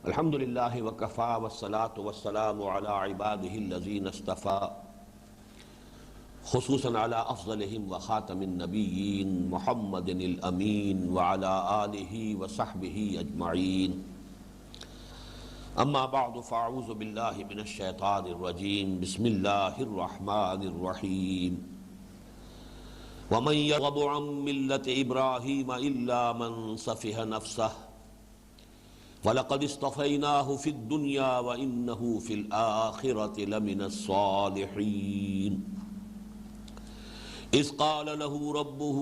الحمدللہ وکفا والصلاة والسلام علی عباده الذین اصطفى خصوصاً علی افضلہم وخاتم النبیین محمد الامین وعلی آلہ وصحبہ اجمعین اما بعد فاعوذ باللہ من الشیطان الرجیم بسم اللہ الرحمن الرحیم ومن يرغب عن ملة إبراهيم إلا من سفه نفسه وَلَقَدِ اصْطَفَيْنَاهُ فِي الدُّنْيَا وَإِنَّهُ فِي الْآخِرَةِ لَمِنَ الصَّالِحِينَ إِذْ قَالَ لَهُ رَبُّهُ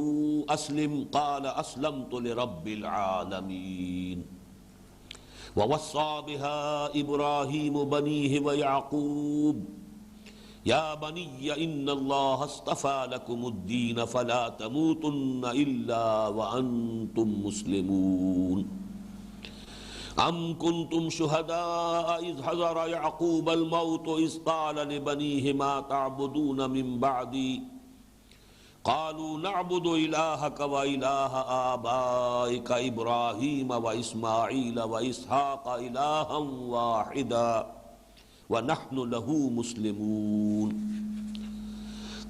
أَسْلِمْ قَالَ أَسْلَمْتُ لِرَبِّ الْعَالَمِينَ وَوَصَّى بِهَا إِبْرَاهِيمُ بَنِيهِ وَيَعْقُوبُ يَا بَنِيَّ إِنَّ اللَّهَ اصْطَفَى لَكُمُ الدِّينَ فَلَا تَمُوتُنَّ إِلَّا وَأَنْتُمْ مُسْلِمُونَ ام کنتم شہداء اذ حضر یعقوب الموت اذ قال لبنیہ ما تعبدون من بعدی قالوا نعبد الہک و الہ آبائک ابراہیم و اسماعیل و اسحاق الہا واحدا ونحن له مسلمون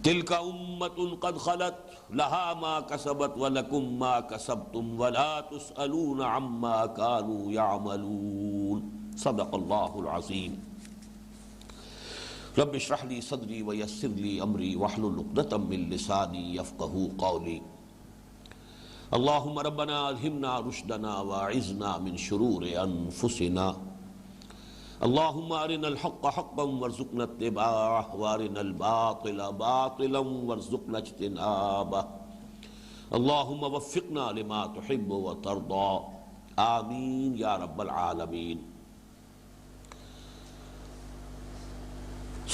تلک امت قد خلت لها ما کسبت ولکم ما کسبتم ولا تسألون عما كانوا يعملون صدق اللہ العظیم رب اشرح لي صدری ویسر لي امری واحلل عقدۃ من لسانی یفقہوا قولی اللہم ربنا الہمنا رشدنا واعذنا من شرور انفسنا اللہم ارنا الحق حقا وارزقنا اتباعہ وارنا الباطل باطلا وارزقنا اجتنابہ اللہم وفقنا لما تحب وترضى آمین یا رب العالمین۔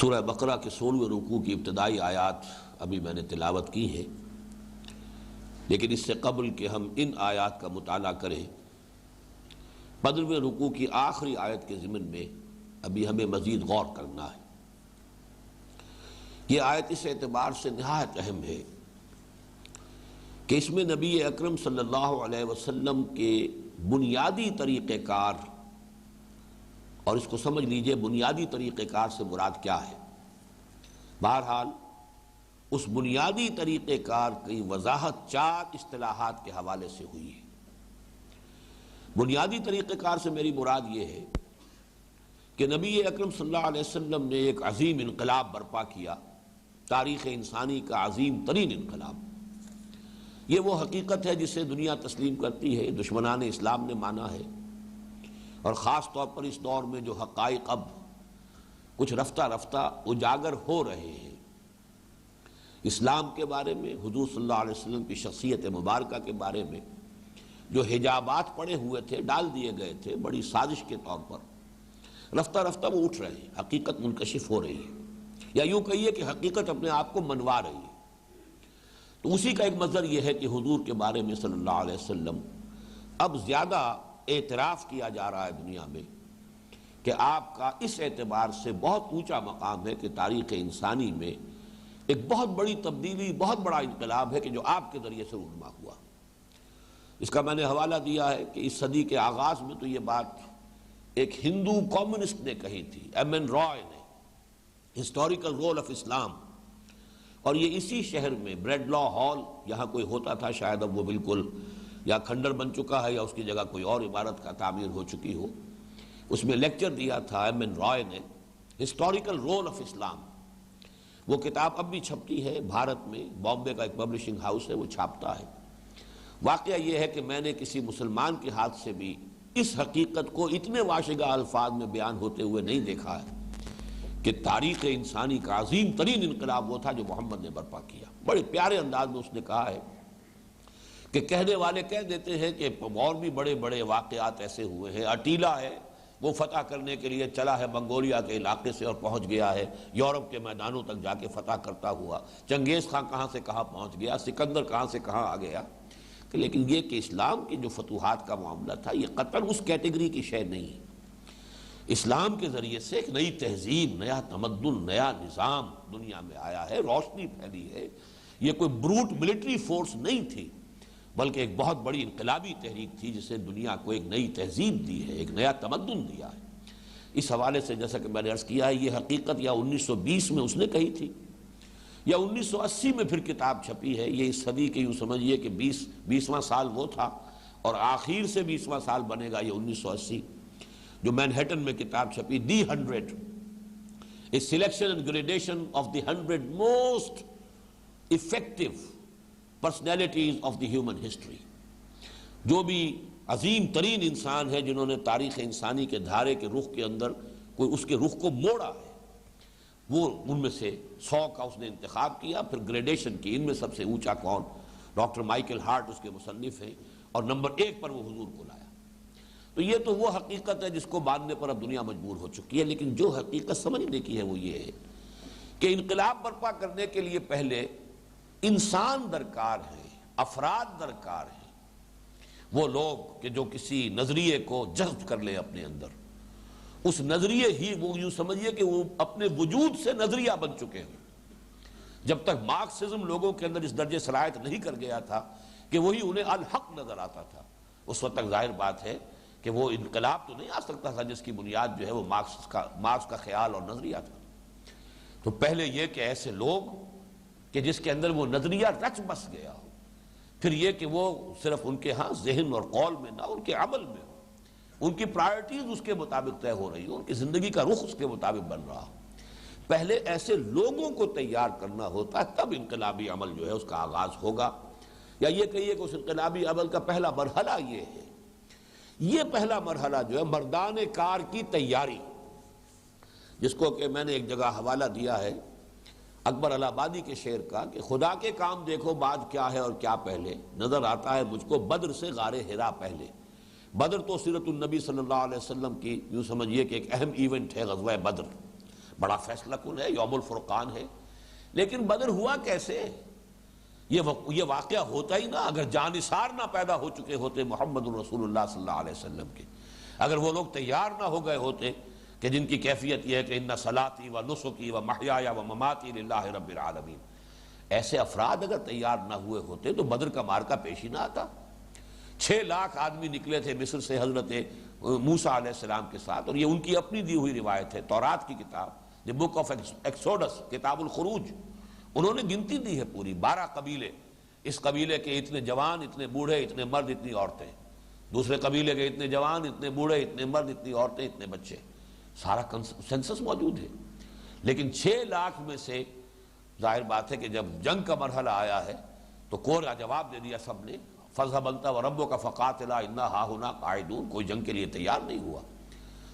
سورہ بقرہ کے 16ویں رکوع کی ابتدائی آیات ابھی میں نے تلاوت کی ہیں، لیکن اس سے قبل کہ ہم ان آیات کا مطالعہ کریں 15ویں رکوع کی آخری آیت کے ضمن میں ابھی ہمیں مزید غور کرنا ہے۔ یہ آیت اس اعتبار سے نہایت اہم ہے کہ اس میں نبی اکرم صلی اللہ علیہ وسلم کے بنیادی طریقہ کار، اور اس کو سمجھ لیجئے بنیادی طریقہ کار سے مراد کیا ہے۔ بہرحال اس بنیادی طریقہ کار کی وضاحت 4 اصطلاحات کے حوالے سے ہوئی ہے۔ بنیادی طریقہ کار سے میری مراد یہ ہے کہ نبی اکرم صلی اللہ علیہ وسلم نے ایک عظیم انقلاب برپا کیا، تاریخ انسانی کا عظیم ترین انقلاب۔ یہ وہ حقیقت ہے جسے دنیا تسلیم کرتی ہے، دشمنان اسلام نے مانا ہے، اور خاص طور پر اس دور میں جو حقائق اب کچھ رفتہ رفتہ اجاگر ہو رہے ہیں اسلام کے بارے میں، حضور صلی اللہ علیہ وسلم کی شخصیت مبارکہ کے بارے میں جو حجابات پڑے ہوئے تھے، ڈال دیے گئے تھے بڑی سازش کے طور پر، رفتہ رفتہ وہ اٹھ رہے ہیں، حقیقت منکشف ہو رہی ہے، یا یوں کہیے کہ حقیقت اپنے آپ کو منوا رہی ہے۔ تو اسی کا ایک مظہر یہ ہے کہ حضور کے بارے میں صلی اللہ علیہ وسلم اب زیادہ اعتراف کیا جا رہا ہے دنیا میں کہ آپ کا اس اعتبار سے بہت اونچا مقام ہے کہ تاریخ انسانی میں ایک بہت بڑی تبدیلی، بہت بڑا انقلاب ہے کہ جو آپ کے ذریعے سے رونما ہوا۔ اس کا میں نے حوالہ دیا ہے کہ اس صدی کے آغاز میں تو یہ بات ایک ہندو کمیونسٹ نے کہی تھی، ایم این رائے نے، ہسٹوریکل رول آف اسلام، اور یہ اسی شہر میں بریڈ لا ہال یہاں کوئی ہوتا تھا، شاید اب وہ بالکل یا کھنڈر بن چکا ہے یا اس کی جگہ کوئی اور عمارت کا تعمیر ہو چکی ہو، اس میں لیکچر دیا تھا ایم این رائے نے، ہسٹوریکل رول آف اسلام۔ وہ کتاب اب بھی چھپتی ہے بھارت میں، بامبے کا ایک پبلشنگ ہاؤس ہے وہ چھاپتا ہے۔ واقعہ یہ ہے کہ میں نے کسی مسلمان کے ہاتھ سے بھی اس حقیقت کو اتنے واشگاہ الفاظ میں بیان ہوتے ہوئے نہیں دیکھا ہے کہ تاریخ انسانی کا عظیم ترین انقلاب وہ تھا جو محمد نے برپا کیا۔ بڑے پیارے انداز میں اس نے کہا ہے کہ کہنے والے کہہ دیتے ہیں کہ اور بھی بڑے بڑے واقعات ایسے ہوئے ہیں، اٹیلا ہے وہ فتح کرنے کے لیے چلا ہے منگولیا کے علاقے سے اور پہنچ گیا ہے یورپ کے میدانوں تک جا کے فتح کرتا ہوا، چنگیز خان کہاں سے کہاں پہنچ گیا، سکندر کہاں سے کہاں آ گیا، لیکن یہ کہ اسلام کی جو فتوحات کا معاملہ تھا یہ قطعاً اس کیٹیگری کی شے نہیں ہے۔ اسلام کے ذریعے سے ایک نئی تہذیب، نیا تمدن، نیا نظام دنیا میں آیا ہے، روشنی پھیلی ہے۔ یہ کوئی بروٹ ملٹری فورس نہیں تھی، بلکہ ایک بہت بڑی انقلابی تحریک تھی جس نے دنیا کو ایک نئی تہذیب دی ہے، ایک نیا تمدن دیا ہے۔ اس حوالے سے جیسا کہ میں نے عرض کیا ہے، یہ حقیقت یا 1920 میں اس نے کہی تھی یا 1980 میں پھر کتاب چھپی ہے۔ یہ اس صدی کے یوں سمجھیے کہ 20واں سال وہ تھا اور آخر سے 20واں سال بنے گا یہ 1980، جو مینہٹن میں کتاب چھپی دی 100، a selection and gradation of the 100 most effective personalities of the human history۔ جو بھی عظیم ترین انسان ہے جنہوں نے تاریخ انسانی کے دھارے کے رخ کے اندر کوئی اس کے رخ کو موڑا ہے، وہ ان میں سے 100 کا اس نے انتخاب کیا، پھر گریڈیشن کی، ان میں سب سے اونچا کون؟ ڈاکٹر مائیکل ہارٹ اس کے مصنف ہیں، اور نمبر 1 پر وہ حضور کو لایا۔ تو یہ تو وہ حقیقت ہے جس کو ماننے پر اب دنیا مجبور ہو چکی ہے، لیکن جو حقیقت سمجھنے کی ہے وہ یہ ہے کہ انقلاب برپا کرنے کے لیے پہلے انسان درکار ہیں، افراد درکار ہیں، وہ لوگ کہ جو کسی نظریے کو جذب کر لیں اپنے اندر، اس نظریے ہی وہ یوں سمجھیے کہ وہ اپنے وجود سے نظریہ بن چکے ہیں۔ جب تک مارکسزم لوگوں کے اندر اس درجے صلاحیت نہیں کر گیا تھا کہ وہی انہیں الحق نظر آتا تھا، اس وقت تک ظاہر بات ہے کہ وہ انقلاب تو نہیں آ سکتا تھا جس کی بنیاد جو ہے وہ مارکس کا خیال اور نظریہ تھا۔ تو پہلے یہ کہ ایسے لوگ کہ جس کے اندر وہ نظریہ رچ بس گیا ہو، پھر یہ کہ وہ صرف ان کے ہاں ذہن اور قول میں نہ، ان کے عمل میں ہو، ان کی پرائرٹیز اس کے مطابق طے ہو رہی ہو، ان کی زندگی کا رخ اس کے مطابق بن رہا ہو۔ پہلے ایسے لوگوں کو تیار کرنا ہوتا ہے، تب انقلابی عمل جو ہے اس کا آغاز ہوگا۔ یا یہ کہیے کہ اس انقلابی عمل کا پہلا مرحلہ یہ ہے، یہ پہلا مرحلہ جو ہے مردان کار کی تیاری، جس کو کہ میں نے ایک جگہ حوالہ دیا ہے اکبر الہ آبادی کے شعر کا کہ خدا کے کام دیکھو بعد کیا ہے اور کیا پہلے، نظر آتا ہے مجھ کو بدر سے غار حرا پہلے۔ بدر تو سیرت النبی صلی اللہ علیہ وسلم کی یوں سمجھیے کہ ایک اہم ایونٹ ہے، غزوہ بدر بڑا فیصلہ کن ہے، یوم الفرقان ہے، لیکن بدر ہوا کیسے؟ یہ واقعہ ہوتا ہی نہ اگر جانثار نہ پیدا ہو چکے ہوتے محمد رسول اللہ صلی اللہ علیہ وسلم کے، اگر وہ لوگ تیار نہ ہو گئے ہوتے کہ جن کی کیفیت یہ ہے کہ ان صلاتی و نسکی و محیایا و مماتی للہ رب العالمین، ایسے افراد اگر تیار نہ ہوئے ہوتے تو بدر کا معرکہ پیش ہی نہ آتا۔ 6 لاکھ آدمی نکلے تھے مصر سے حضرت موسیٰ علیہ السلام کے ساتھ، اور یہ ان کی اپنی دی ہوئی روایت ہے، تورات کی کتاب دی بک آف ایکسوڈس، کتاب الخروج، انہوں نے گنتی دی ہے پوری 12 قبیلے، اس قبیلے کے اتنے جوان، اتنے بوڑھے، اتنے مرد، اتنی عورتیں، دوسرے قبیلے کے اتنے جوان، اتنے بوڑھے، اتنے مرد، اتنی عورتیں، اتنے بچے، سارا سینسس موجود ہے۔ لیکن 6 لاکھ میں سے ظاہر بات ہے کہ جب جنگ کا مرحلہ آیا ہے تو کورا جواب دے دیا سب نے، فَاذْهَبْ أَنْتَ وَرَبُّكَ فَقَاتِلَا إِنَّا هَاهُنَا قَاعِدُونَ، کوئی جنگ کے لیے تیار نہیں ہوا،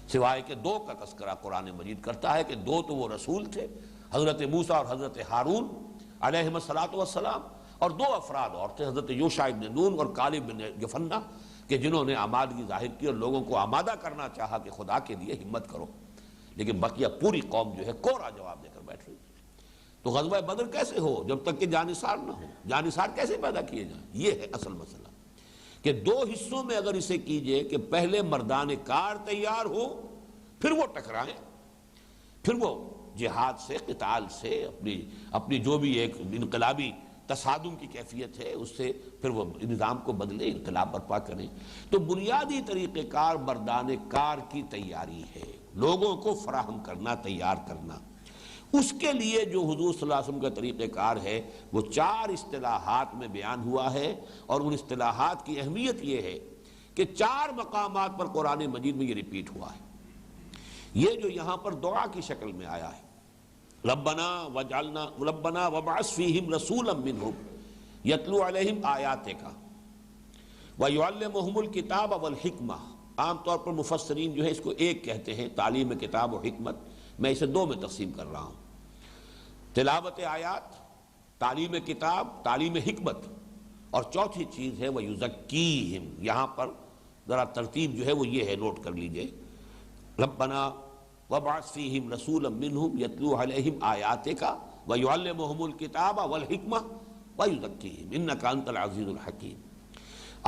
سوائے کہ 2 کا تذکرہ قرآن مجید کرتا ہے کہ 2 تو وہ رسول تھے، حضرت موسیٰ اور حضرت ہارون علیہم السلام، اور 2 افراد اور تھے، حضرت یوشع ابن نون اور کالب بن یفنہ، کہ جنہوں نے آمادگی ظاہر کی اور لوگوں کو آمادہ کرنا چاہا کہ خدا کے لیے ہمت کرو، لیکن بقیہ پوری قوم جو ہے کورا جواب دے کر بیٹھ رہی۔ تو غزوہ بدر کیسے ہو جب تک کہ جانثار نہ ہو؟ جانثار کیسے پیدا کیے جائیں؟ یہ ہے اصل مسئلہ کہ 2 حصوں میں اگر اسے کیجئے کہ پہلے مردان کار تیار ہو، پھر وہ ٹکرائیں، پھر وہ جہاد سے، قتال سے، اپنی جو بھی ایک انقلابی تصادم کی کیفیت ہے اس سے پھر وہ نظام کو بدلے، انقلاب برپا کریں۔ تو بنیادی طریقہ کار مردان کار کی تیاری ہے، لوگوں کو فراہم کرنا، تیار کرنا۔ اس کے لیے جو حضور صلی اللہ علیہ وسلم کا طریقہ کار ہے وہ 4 اصطلاحات میں بیان ہوا ہے، اور ان اصطلاحات کی اہمیت یہ ہے کہ 4 مقامات پر قرآن مجید میں یہ ریپیٹ ہوا ہے۔ یہ جو یہاں پر دعا کی شکل میں آیا ہے، ربنا وابعث فیہم رسولا منہم یتلو علیہم آیاتک ویعلمہم الکتاب والحکمہ، عام طور پر مفسرین جو ہے اس کو ایک کہتے ہیں، تعلیم کتاب و حکمت، میں اسے 2 میں تقسیم کر رہا ہوں، تلاوت آیات، تعلیم کتاب، تعلیم حکمت، اور چوتھی چیز ہے ویزکیہم۔ یہاں پر ذرا ترتیب جو ہے وہ یہ ہے، نوٹ کر لیجئے، ربنا وابعث فیہم رسولا منہم یتلو علیہم آیاتک ویعلمہم الکتاب والحکمہ ویزکیہم انک انت العزیز الحکیم۔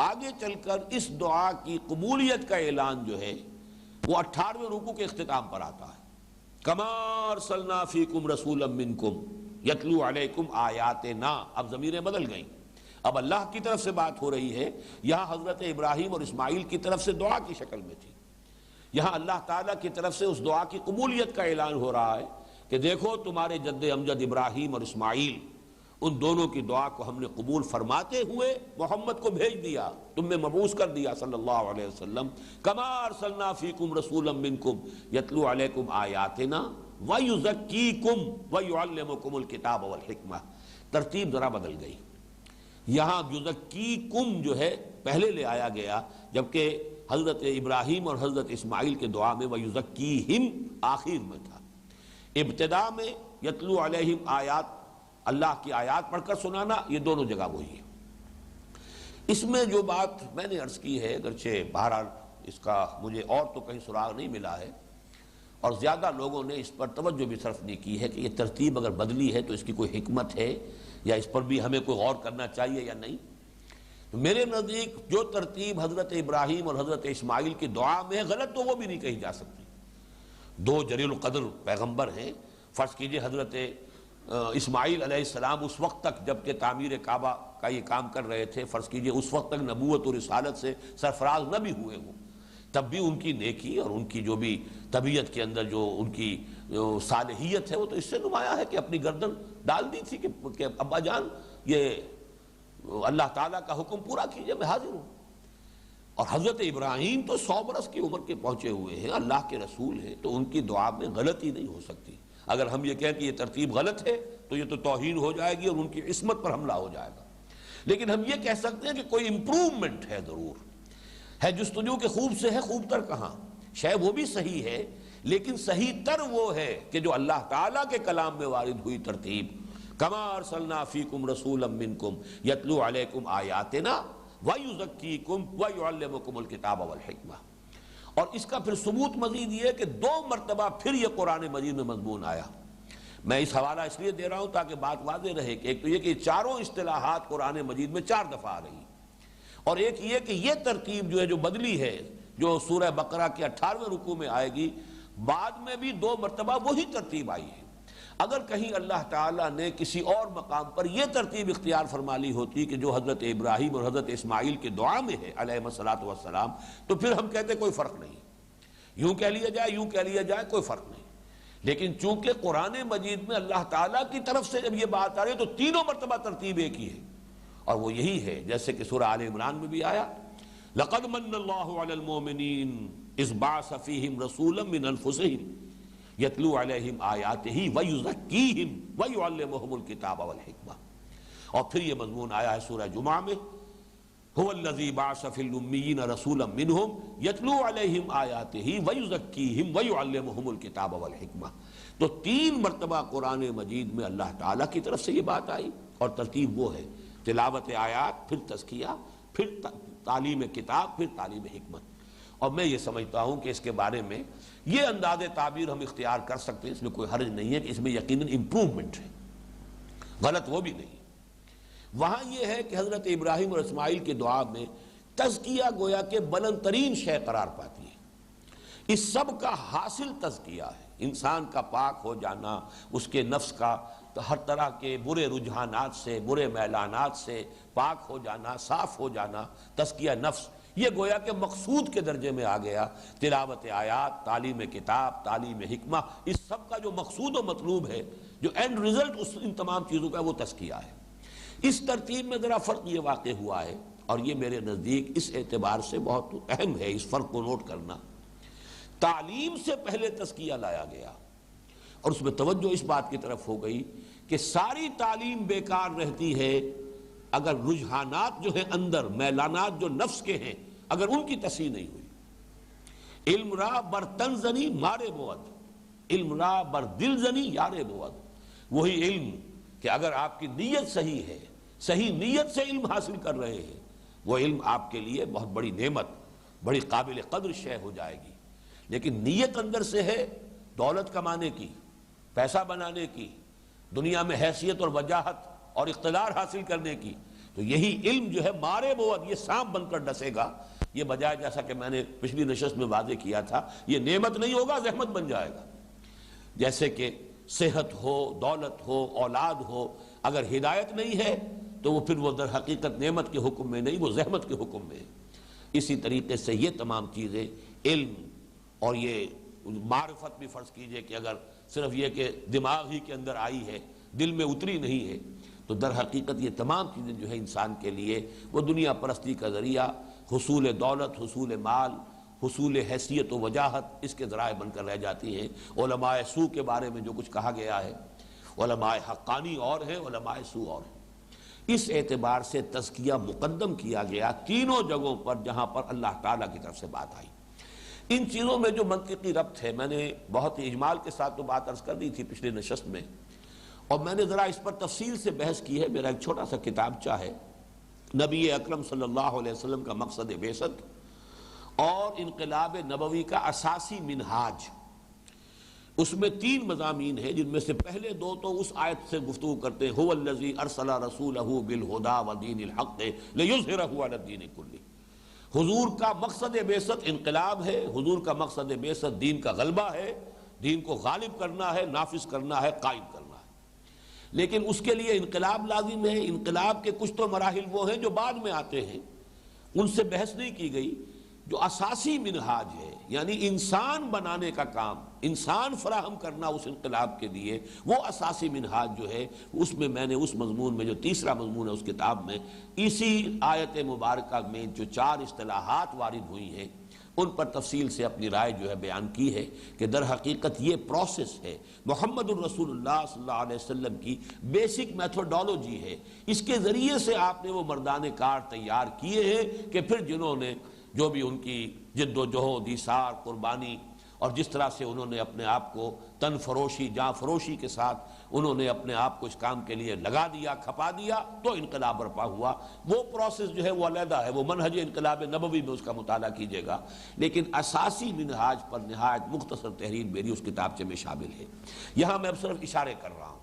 آگے چل کر اس دعا کی قبولیت کا اعلان جو ہے وہ 18ویں رکوع کے اختتام پر آتا ہے، کما ارسلنا فیکم رسولا منکم یتلو علیکم آیاتنا، اب ضمیریں بدل گئیں، اب اللہ کی طرف سے بات ہو رہی ہے، یہاں حضرت ابراہیم اور اسماعیل کی طرف سے دعا کی شکل میں تھی، یہاں اللہ تعالیٰ کی طرف سے اس دعا کی قبولیت کا اعلان ہو رہا ہے کہ دیکھو تمہارے جد امجد ابراہیم اور اسماعیل، ان دونوں کی دعا کو ہم نے قبول فرماتے ہوئے محمد کو بھیج دیا، تم میں مبعوث کر دیا صلی اللہ علیہ وسلم، کما ارسلنا فیکم رسولا منکم یتلو علیکم آیاتنا ویزکیکم ویعلمکم الکتاب والحکمہ۔ ترتیب ذرا بدل گئی، یہاں یزکیکم جو ہے پہلے لے آیا گیا، جبکہ حضرت ابراہیم اور حضرت اسماعیل کے دعا میں ویزکیہم آخر میں تھا، ابتدا میں یتلو علیہم آیات، اللہ کی آیات پڑھ کر سنانا، یہ دونوں جگہ وہی ہے۔ اس میں جو بات میں نے عرض کی ہے، اگرچہ بہرحال اس کا مجھے اور تو کہیں سراغ نہیں ملا ہے، اور زیادہ لوگوں نے اس پر توجہ بھی صرف نہیں کی ہے کہ یہ ترتیب اگر بدلی ہے تو اس کی کوئی حکمت ہے یا اس پر بھی ہمیں کوئی غور کرنا چاہیے یا نہیں۔ میرے نزدیک جو ترتیب حضرت ابراہیم اور حضرت اسماعیل کی دعا میں ہے غلط تو وہ بھی نہیں کہی جا سکتی۔ دو جلیل القدر پیغمبر ہیں، فرض کیجئے حضرت اسماعیل علیہ السلام اس وقت تک جبکہ تعمیر کعبہ کا یہ کام کر رہے تھے، فرض کیجئے اس وقت تک نبوت اور رسالت سے سرفراز نہ بھی ہوئے ہوں، تب بھی ان کی نیکی اور ان کی جو بھی طبیعت کے اندر جو ان کی صالحیت ہے وہ تو اس سے نمایاں ہے کہ اپنی گردن ڈال دی تھی کہ ابا جان یہ اللہ تعالیٰ کا حکم پورا کیجئے، میں حاضر ہوں۔ اور حضرت ابراہیم تو 100 برس کی عمر کے پہنچے ہوئے ہیں، اللہ کے رسول ہیں، تو ان کی دعا میں غلطی نہیں ہو سکتی۔ اگر ہم یہ کہیں کہ یہ ترتیب غلط ہے تو یہ تو توہین ہو جائے گی اور ان کی عصمت پر حملہ ہو جائے گا، لیکن ہم یہ کہہ سکتے ہیں کہ کوئی امپروومنٹ ہے، ضرور ہے، جستجو کے خوب سے ہے خوب تر کہاں، شاید وہ بھی صحیح ہے، لیکن صحیح تر وہ ہے کہ جو اللہ تعالیٰ کے کلام میں وارد ہوئی ترتیب، کما ارسلنا فیکم رسولا منکم یتلو علیکم آیاتنا ویزکیکم ویعلمکم الکتاب والحکمہ۔ اور اس کا پھر ثبوت مزید یہ ہے کہ 2 مرتبہ پھر یہ قرآن مجید میں مضمون آیا۔ میں اس حوالہ اس لیے دے رہا ہوں تاکہ بات واضح رہے کہ ایک تو یہ کہ چاروں اصطلاحات قرآن مجید میں 4 دفعہ آ رہی، اور ایک یہ کہ یہ ترتیب جو ہے جو بدلی ہے، جو سورہ بقرہ کے 18ویں رکوع میں آئے گی، بعد میں بھی 2 مرتبہ وہی ترتیب آئی ہے۔ اگر کہیں اللہ تعالیٰ نے کسی اور مقام پر یہ ترتیب اختیار فرما لی ہوتی کہ جو حضرت ابراہیم اور حضرت اسماعیل کے دعا میں ہے علیہ الصلاۃ والسلام، تو پھر ہم کہتے کوئی فرق نہیں، یوں کہہ لیا جائے یوں کہہ لیا جائے کوئی فرق نہیں۔ لیکن چونکہ قرآن مجید میں اللہ تعالیٰ کی طرف سے جب یہ بات آ رہی ہے تو تینوں مرتبہ ترتیب ایک ہی ہے، اور وہ یہی ہے جیسے کہ سورہ آل عمران میں بھی آیا، لَقَدْ مَنَّ اللَّهُ عَلَى الْمُؤْمِنِينَ إِذْ بَعَثَ فِيهِمْ رَسُولًا مِّنْ أَنفُسِهِمْ يَتْلُو عَلَيْهِمْ آيَاتِهِ وَيُزَكِّيهِمْ وَيُعَلِّمُهُمُ الْكِتَابَ وَالْحِكْمَةَ۔ اور پھر یہ مضمون آیا ہے سورہ جمعہ میں، هُوَ الَّذِي بَعَثَ فِي الْأُمِّيِّينَ رَسُولًا مِّنْهُمْ يَتْلُو عَلَيْهِمْ آيَاتِهِ وَيُزَكِّيهِمْ وَيُعَلِّمُهُمُ الْكِتَابَ وَالْحِكْمَةَ۔ تو 3 مرتبہ قرآن مجید میں اللہ تعالیٰ کی طرف سے یہ بات آئی، اور ترتیب وہ ہے تلاوت آیات، پھر تزکیہ، پھر تعلیم کتاب، پھر تعلیم حکمت۔ اور میں یہ سمجھتا ہوں کہ اس کے بارے میں یہ انداز تعبیر ہم اختیار کر سکتے ہیں، اس میں کوئی حرج نہیں ہے کہ اس میں یقیناً امپروومنٹ ہے، غلط وہ بھی نہیں۔ وہاں یہ ہے کہ حضرت ابراہیم اور اسماعیل کی دعا میں تزکیہ گویا کہ بلند ترین شے قرار پاتی ہے، اس سب کا حاصل تزکیہ ہے، انسان کا پاک ہو جانا، اس کے نفس کا ہر طرح کے برے رجحانات سے، برے میلانات سے پاک ہو جانا، صاف ہو جانا، تزکیہ نفس، یہ گویا کہ مقصود کے درجے میں آ گیا۔ تلاوت آیات، تعلیم کتاب، تعلیم حکمہ، اس سب کا جو مقصود و مطلوب ہے، جو اینڈ رزلٹ ان تمام چیزوں کا، وہ تزکیہ ہے۔ اس ترتیب میں ذرا فرق یہ واقع ہوا ہے، اور یہ میرے نزدیک اس اعتبار سے بہت اہم ہے اس فرق کو نوٹ کرنا، تعلیم سے پہلے تزکیہ لایا گیا، اور اس میں توجہ اس بات کی طرف ہو گئی کہ ساری تعلیم بیکار رہتی ہے اگر رجحانات جو ہیں اندر، میلانات جو نفس کے ہیں، اگر ان کی تصحیح نہیں ہوئی۔ علم را بر تن زنی مارے بود، علم را بر دل زنی یارے بود۔ وہی علم کہ اگر آپ کی نیت صحیح ہے، صحیح نیت سے علم حاصل کر رہے ہیں، وہ علم آپ کے لیے بہت بڑی نعمت، بڑی قابل قدر شے ہو جائے گی۔ لیکن نیت اندر سے ہے دولت کمانے کی، پیسہ بنانے کی، دنیا میں حیثیت اور وجاہت اور اقتدار حاصل کرنے کی، تو یہی علم جو ہے مارے بود، یہ سانپ بن کر ڈسے گا، یہ بجائے جیسا کہ میں نے پچھلی نشست میں واضح کیا تھا، یہ نعمت نہیں ہوگا، زحمت بن جائے گا۔ جیسے کہ صحت ہو، دولت ہو، اولاد ہو، اگر ہدایت نہیں ہے تو وہ پھر وہ در حقیقت نعمت کے حکم میں نہیں، وہ زحمت کے حکم میں ہے۔ اسی طریقے سے یہ تمام چیزیں، علم اور یہ معرفت بھی فرض کیجئے کہ اگر صرف یہ کہ دماغ ہی کے اندر آئی ہے، دل میں اتری نہیں ہے، تو در حقیقت یہ تمام چیزیں جو ہے انسان کے لیے وہ دنیا پرستی کا ذریعہ، حصول دولت، حصول مال، حصول حیثیت و وجاہت، اس کے ذرائع بن کر رہ جاتی ہیں۔ علماء سو کے بارے میں جو کچھ کہا گیا ہے، علماء حقانی اور ہیں، علماء سو اور ہیں۔ اس اعتبار سے تزکیہ مقدم کیا گیا تینوں جگہوں پر جہاں پر اللہ تعالیٰ کی طرف سے بات آئی۔ ان چیزوں میں جو منطقی ربط ہے، میں نے بہت ہی اجمال کے ساتھ تو بات عرض کر دی تھی پچھلے نشست میں، اور میں نے ذرا اس پر تفصیل سے بحث کی ہے۔ میرا ایک چھوٹا سا کتابچہ ہے، نبی اکرم صلی اللہ علیہ وسلم کا مقصد بعثت اور انقلاب نبوی کا اساسی منہاج۔ اس میں 3 مضامین ہیں، جن میں سے پہلے 2 تو اس آیت سے گفتگو کرتے ہیں، هو الذی ارسل رسولہ بالہدی ودین الحق لیظہرہ علی الدین کلہ۔ حضور کا مقصد بعثت انقلاب ہے، حضور کا مقصد بعثت دین کا غلبہ ہے، دین کو غالب کرنا ہے، نافذ کرنا ہے، قائم کرنا ہے۔ لیکن اس کے لیے انقلاب لازم ہے۔ انقلاب کے کچھ تو مراحل وہ ہیں جو بعد میں آتے ہیں، ان سے بحث نہیں کی گئی۔ جو اساسی منہاج ہے، یعنی انسان بنانے کا کام، انسان فراہم کرنا اس انقلاب کے لیے، وہ اساسی منہاج جو ہے، اس میں میں نے اس مضمون میں جو تیسرا مضمون ہے اس کتاب میں، اسی آیت مبارکہ میں جو 4 اصطلاحات وارد ہوئی ہیں ان پر تفصیل سے اپنی رائے جو ہے بیان کی ہے کہ در حقیقت یہ پروسیس ہے، محمد الرسول اللہ صلی اللہ علیہ وسلم کی بیسک میتھوڈالوجی ہے۔ اس کے ذریعے سے آپ نے وہ مردان کار تیار کیے ہیں کہ پھر جنہوں نے جو بھی ان کی جد و جہد، ایثار، قربانی، اور جس طرح سے انہوں نے اپنے آپ کو تن فروشی، جاں فروشی کے ساتھ انہوں نے اپنے آپ کو اس کام کے لیے لگا دیا، کھپا دیا، تو انقلاب برپا ہوا۔ وہ پروسیس جو ہے وہ علیحدہ ہے، وہ منہج انقلاب نبوی میں اس کا مطالعہ کیجیے گا، لیکن اساسی منہاج پر نہایت مختصر تحریر میری اس کتابچے میں شامل ہے۔ یہاں میں اب صرف اشارے کر رہا ہوں،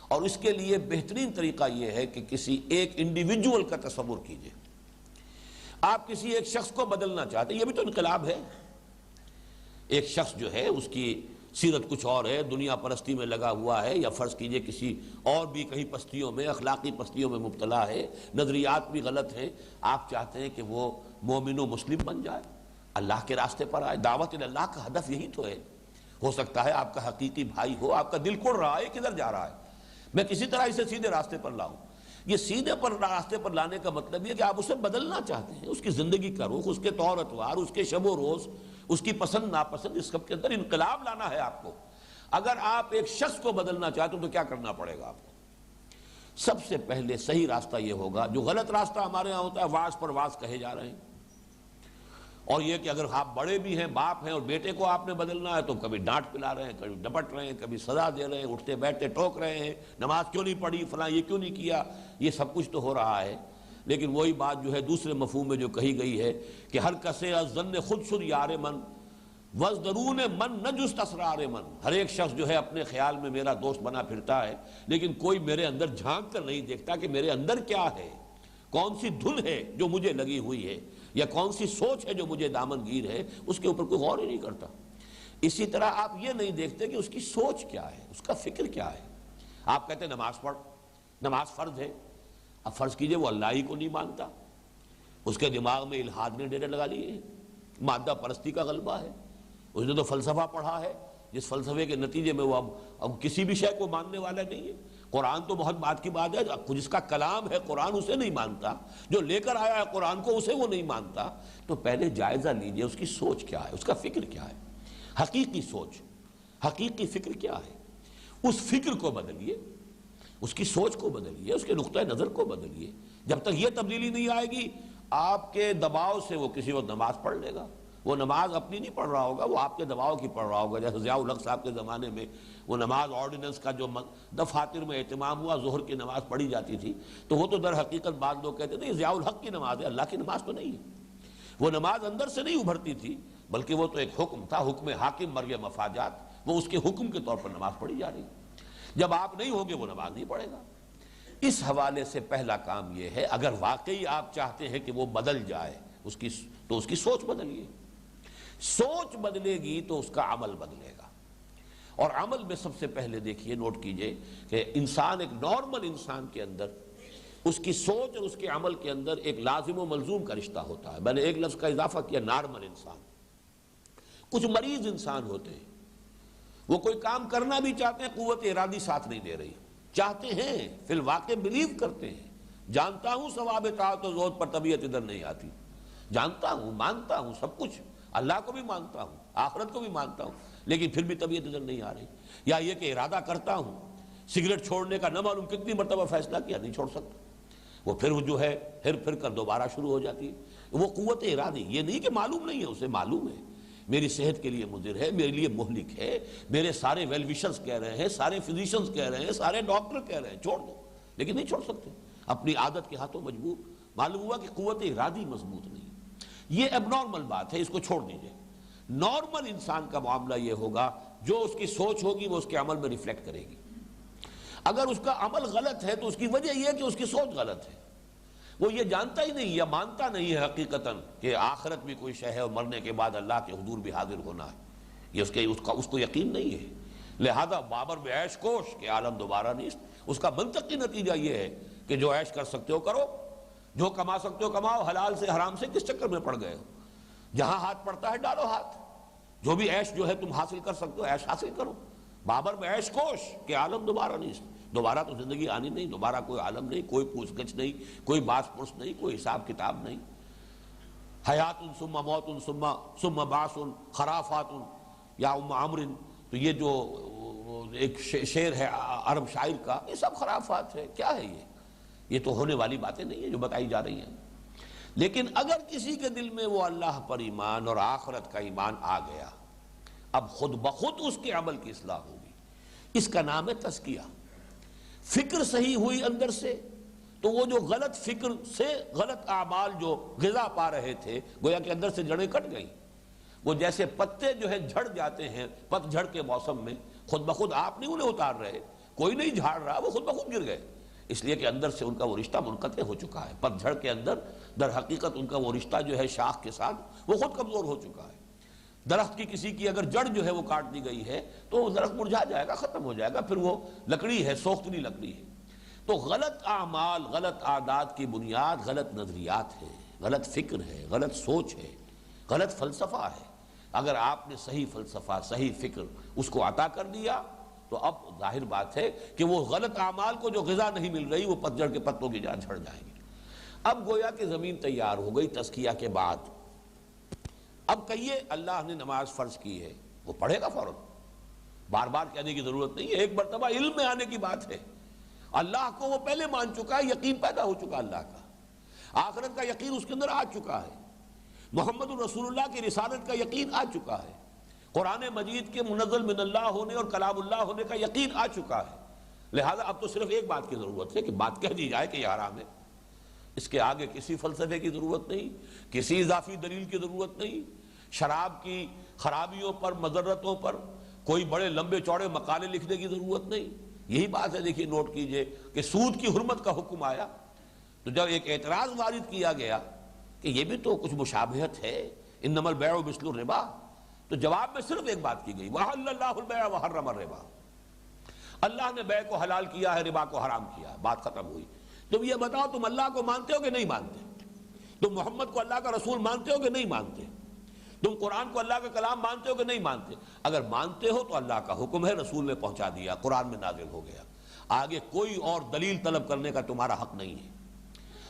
اور اس کے لیے بہترین طریقہ یہ ہے کہ کسی ایک انڈیویجول کا تصور کیجیے۔ آپ کسی ایک شخص کو بدلنا چاہتے ہیں، یہ بھی تو انقلاب ہے۔ ایک شخص جو ہے اس کی سیرت کچھ اور ہے، دنیا پرستی میں لگا ہوا ہے، یا فرض کیجئے کسی اور بھی کہیں پستیوں میں، اخلاقی پستیوں میں مبتلا ہے، نظریات بھی غلط ہیں، آپ چاہتے ہیں کہ وہ مومن و مسلم بن جائے، اللہ کے راستے پر آئے۔ دعوت اللہ کا ہدف یہی تو ہے۔ ہو سکتا ہے آپ کا حقیقی بھائی ہو، آپ کا دل کڑ رہا ہے کدھر جا رہا ہے، میں کسی طرح اسے سیدھے راستے پر لاؤں۔ یہ سیدھے راستے پر لانے کا مطلب یہ کہ آپ اسے بدلنا چاہتے ہیں، اس کی زندگی کا رخ، اس کے طور اتوار، اس کے شب و روز، اس کی پسند ناپسند، اس سب کے اندر انقلاب لانا ہے آپ کو۔ اگر آپ ایک شخص کو بدلنا چاہتے ہو تو کیا کرنا پڑے گا آپ کو؟ سب سے پہلے صحیح راستہ یہ ہوگا، جو غلط راستہ ہمارے ہاں ہوتا ہے، واعظ پر واعظ کہے جا رہے ہیں، اور یہ کہ اگر آپ بڑے بھی ہیں، باپ ہیں، اور بیٹے کو آپ نے بدلنا ہے تو کبھی ڈانٹ پلا رہے ہیں، کبھی ڈپٹ رہے ہیں، کبھی سزا دے رہے ہیں، اٹھتے بیٹھتے ٹوک رہے ہیں، نماز کیوں نہیں پڑھی، فلاں یہ کیوں نہیں کیا، یہ سب کچھ تو ہو رہا ہے۔ لیکن وہی بات جو ہے دوسرے مفہوم میں جو کہی گئی ہے کہ ہر کسے از ظن خود شد یار من وزدرون من نہ جست اسرار من، ہر ایک شخص جو ہے اپنے خیال میں میرا دوست بنا پھرتا ہے، لیکن کوئی میرے اندر جھانک کر نہیں دیکھتا کہ میرے اندر کیا ہے، کون سی دھن ہے جو مجھے لگی ہوئی ہے، یا کون سی سوچ ہے جو مجھے دامن گیر ہے، اس کے اوپر کوئی غور ہی نہیں کرتا۔ اسی طرح آپ یہ نہیں دیکھتے کہ اس کی سوچ کیا ہے، اس کا فکر کیا ہے۔ آپ کہتے ہیں نماز پڑھ، نماز فرض ہے، اب فرض کیجئے وہ اللہ ہی کو نہیں مانتا، اس کے دماغ میں الحاد نے ڈیرے لگا لیے ہیں، مادہ پرستی کا غلبہ ہے، اس نے تو فلسفہ پڑھا ہے جس فلسفے کے نتیجے میں وہ اب کسی بھی شے کو ماننے والا نہیں ہے۔ قرآن تو بہت بات کی بات ہے، جس کا کلام ہے قرآن اسے نہیں مانتا، جو لے کر آیا ہے قرآن کو اسے وہ نہیں مانتا۔ تو پہلے جائزہ لیجئے اس کی سوچ کیا ہے، اس کا فکر کیا ہے، حقیقی سوچ، حقیقی فکر کیا ہے۔ اس فکر کو بدلیے، اس کی سوچ کو بدلیے، اس کے نقطہ نظر کو بدلیے۔ جب تک یہ تبدیلی نہیں آئے گی، آپ کے دباؤ سے وہ کسی وقت نماز پڑھ لے گا، وہ نماز اپنی نہیں پڑھ رہا ہوگا، وہ آپ کے دباؤ کی پڑھ رہا ہوگا۔ جیسے ضیاء الحق صاحب کے زمانے میں وہ نماز آرڈیننس کا جو دفاتر میں اہتمام ہوا، ظہر کی نماز پڑھی جاتی تھی، تو وہ تو در حقیقت بعض لوگ کہتے تھے یہ ضیاء الحق کی نماز ہے، اللہ کی نماز تو نہیں ہے۔ وہ نماز اندر سے نہیں ابھرتی تھی، بلکہ وہ تو ایک حکم تھا، حکم حاکم مرگ مفاجات، وہ اس کے حکم کے طور پر نماز پڑھی جا رہی۔ جب آپ نہیں ہوگے وہ نماز نہیں پڑھے گا۔ اس حوالے سے پہلا کام یہ ہے، اگر واقعی آپ چاہتے ہیں کہ وہ بدل جائے تو اس کی سوچ بدلیے۔ سوچ بدلے گی تو اس کا عمل بدلے گا، اور عمل میں سب سے پہلے دیکھیے، نوٹ کیجئے کہ انسان، ایک نارمل انسان کے اندر اس کی سوچ اور اس کے عمل کے اندر ایک لازم و ملزوم کا رشتہ ہوتا ہے. میں نے ایک لفظ کا اضافہ کیا، نارمل انسان. کچھ مریض انسان ہوتے ہیں، وہ کوئی کام کرنا بھی چاہتے ہیں، قوت ارادی ساتھ نہیں دے رہی. چاہتے ہیں، فی الواقع بلیو کرتے ہیں، جانتا ہوں ثواب طاعت و زہد پر طبیعت ادھر نہیں آتی، جانتا ہوں، مانتا ہوں سب کچھ، اللہ کو بھی مانتا ہوں، آخرت کو بھی مانتا ہوں، لیکن پھر بھی طبیعت ادھر نہیں آ رہی. یا یہ کہ ارادہ کرتا ہوں، سگریٹ چھوڑنے کا نہ معلوم کتنی مرتبہ فیصلہ کیا، نہیں چھوڑ سکتا. وہ پھر جو ہے پھر کر دوبارہ شروع ہو جاتی ہے. وہ قوت ارادی، یہ نہیں کہ معلوم نہیں ہے، اسے معلوم ہے میری صحت کے لیے مضر ہے، میرے لیے مہلک ہے، میرے سارے ویل وشرز کہہ رہے ہیں، سارے فزیشنز کہہ رہے ہیں، سارے ڈاکٹر کہہ رہے ہیں چھوڑ دو، لیکن نہیں چھوڑ سکتے، اپنی عادت کے ہاتھوں مجبور. معلوم ہوا کہ قوت ارادی مضبوط نہیں. یہ اب نارمل بات ہے، اس کو چھوڑ دیجئے. نارمل انسان کا معاملہ یہ ہوگا، جو اس کی سوچ ہوگی وہ اس کے عمل میں ریفلیکٹ کرے گی. اگر اس کا عمل غلط ہے تو اس کی وجہ یہ ہے کہ اس کی سوچ غلط ہے. وہ یہ جانتا ہی نہیں یا مانتا نہیں ہے حقیقتاً کہ آخرت بھی کوئی شے ہے اور مرنے کے بعد اللہ کے حضور بھی حاضر ہونا ہے. یہ اس کو یقین نہیں ہے. لہذا بابر میں عیش کوش کہ عالم دوبارہ نہیں. اس کا منطقی نتیجہ یہ ہے کہ جو عیش کر سکتے ہو کرو، جو کما سکتے ہو کماؤ، حلال سے حرام سے کس چکر میں پڑ گئے ہو. جہاں ہاتھ پڑتا ہے ڈالو ہاتھ. جو بھی عیش جو ہے تم حاصل کر سکتے ہو عیش حاصل کرو. بابر میں عیش کوش کہ عالم دوبارہ نہیں. دوبارہ تو زندگی آنی نہیں، دوبارہ کوئی عالم نہیں، کوئی پوچھ گچھ نہیں، کوئی باس پرس نہیں، کوئی حساب کتاب نہیں. حیات ثم موت ثم باس خرافات یا ام عمرو. تو یہ جو ایک شعر ہے عرب شاعر کا، یہ سب خرافات ہے. کیا ہے یہ تو ہونے والی باتیں نہیں ہیں جو بتائی جا رہی ہیں. لیکن اگر کسی کے دل میں وہ اللہ پر ایمان اور آخرت کا ایمان آ گیا، اب خود بخود اس کے عمل کی اصلاح ہوگی. اس کا نام ہے تزکیہ. فکر صحیح ہوئی اندر سے تو وہ جو غلط فکر سے غلط اعمال جو غذا پا رہے تھے گویا کہ اندر سے جڑیں کٹ گئیں. وہ جیسے پتے جو ہے جھڑ جاتے ہیں پت جھڑ کے موسم میں، خود بخود آپ نہیں انہیں اتار رہے، کوئی نہیں جھاڑ رہا، وہ خود بخود گر گئے. اس لیے کہ اندر سے ان کا وہ رشتہ منقطع ہو چکا ہے. پت جھڑ کے اندر در حقیقت ان کا وہ رشتہ جو ہے شاخ کے ساتھ وہ خود کمزور ہو چکا ہے. درخت کی کسی کی اگر جڑ جو ہے وہ کاٹ دی گئی ہے تو وہ درخت مرجھا جائے گا، ختم ہو جائے گا، پھر وہ لکڑی ہے، سوختنی لکڑی ہے. تو غلط اعمال، غلط عادات کی بنیاد غلط نظریات ہے، غلط فکر ہے، غلط سوچ ہے، غلط فلسفہ ہے. اگر آپ نے صحیح فلسفہ، صحیح فکر اس کو عطا کر دیا تو اب ظاہر بات ہے کہ وہ غلط اعمال کو جو غذا نہیں مل رہی وہ پتجھڑ کے پتوں کی جان جھڑ جائیں گے. اب گویا کہ زمین تیار ہو گئی تزکیہ کے بعد. اب کہیے اللہ نے نماز فرض کی ہے، وہ پڑھے گا فوراً، بار بار کہنے کی ضرورت نہیں ہے. ایک مرتبہ علم میں آنے کی بات ہے. اللہ کو وہ پہلے مان چکا ہے، یقین پیدا ہو چکا اللہ کا، آخرت کا یقین اس کے اندر آ چکا ہے، محمد الرسول اللہ کی رسالت کا یقین آ چکا ہے، قرآن مجید کے منزل من اللہ ہونے اور کلام اللہ ہونے کا یقین آ چکا ہے. لہذا اب تو صرف ایک بات کی ضرورت ہے کہ بات کہہ دی جائے کہ یہ حرام ہے. اس کے آگے کسی فلسفے کی ضرورت نہیں، کسی اضافی دلیل کی ضرورت نہیں، شراب کی خرابیوں پر، مضرتوں پر کوئی بڑے لمبے چوڑے مقالے لکھنے کی ضرورت نہیں. یہی بات ہے. دیکھیے نوٹ کیجئے کہ سود کی حرمت کا حکم آیا تو جب ایک اعتراض وارد کیا گیا کہ یہ بھی تو کچھ مشابہت ہے، انما البیع مثل الربا، تو جواب میں صرف ایک بات کی گئی، وَأَحَلَّ اللَّهُ الْبَيْعَ وَحَرَّمَ الرِّبَا. اللہ نے بیع کو حلال کیا ہے، ربا کو حرام کیا ہے، بات ختم ہوئی. تم یہ بتاؤ تم اللہ کو مانتے ہو کہ نہیں مانتے؟ تم محمد کو اللہ کا رسول مانتے ہو کہ نہیں مانتے؟ تم قرآن کو اللہ کا کلام مانتے ہو کہ نہیں مانتے؟ اگر مانتے ہو تو اللہ کا حکم ہے، رسول نے پہنچا دیا، قرآن میں نازل ہو گیا. آگے کوئی اور دلیل طلب کرنے کا تمہارا حق نہیں ہے.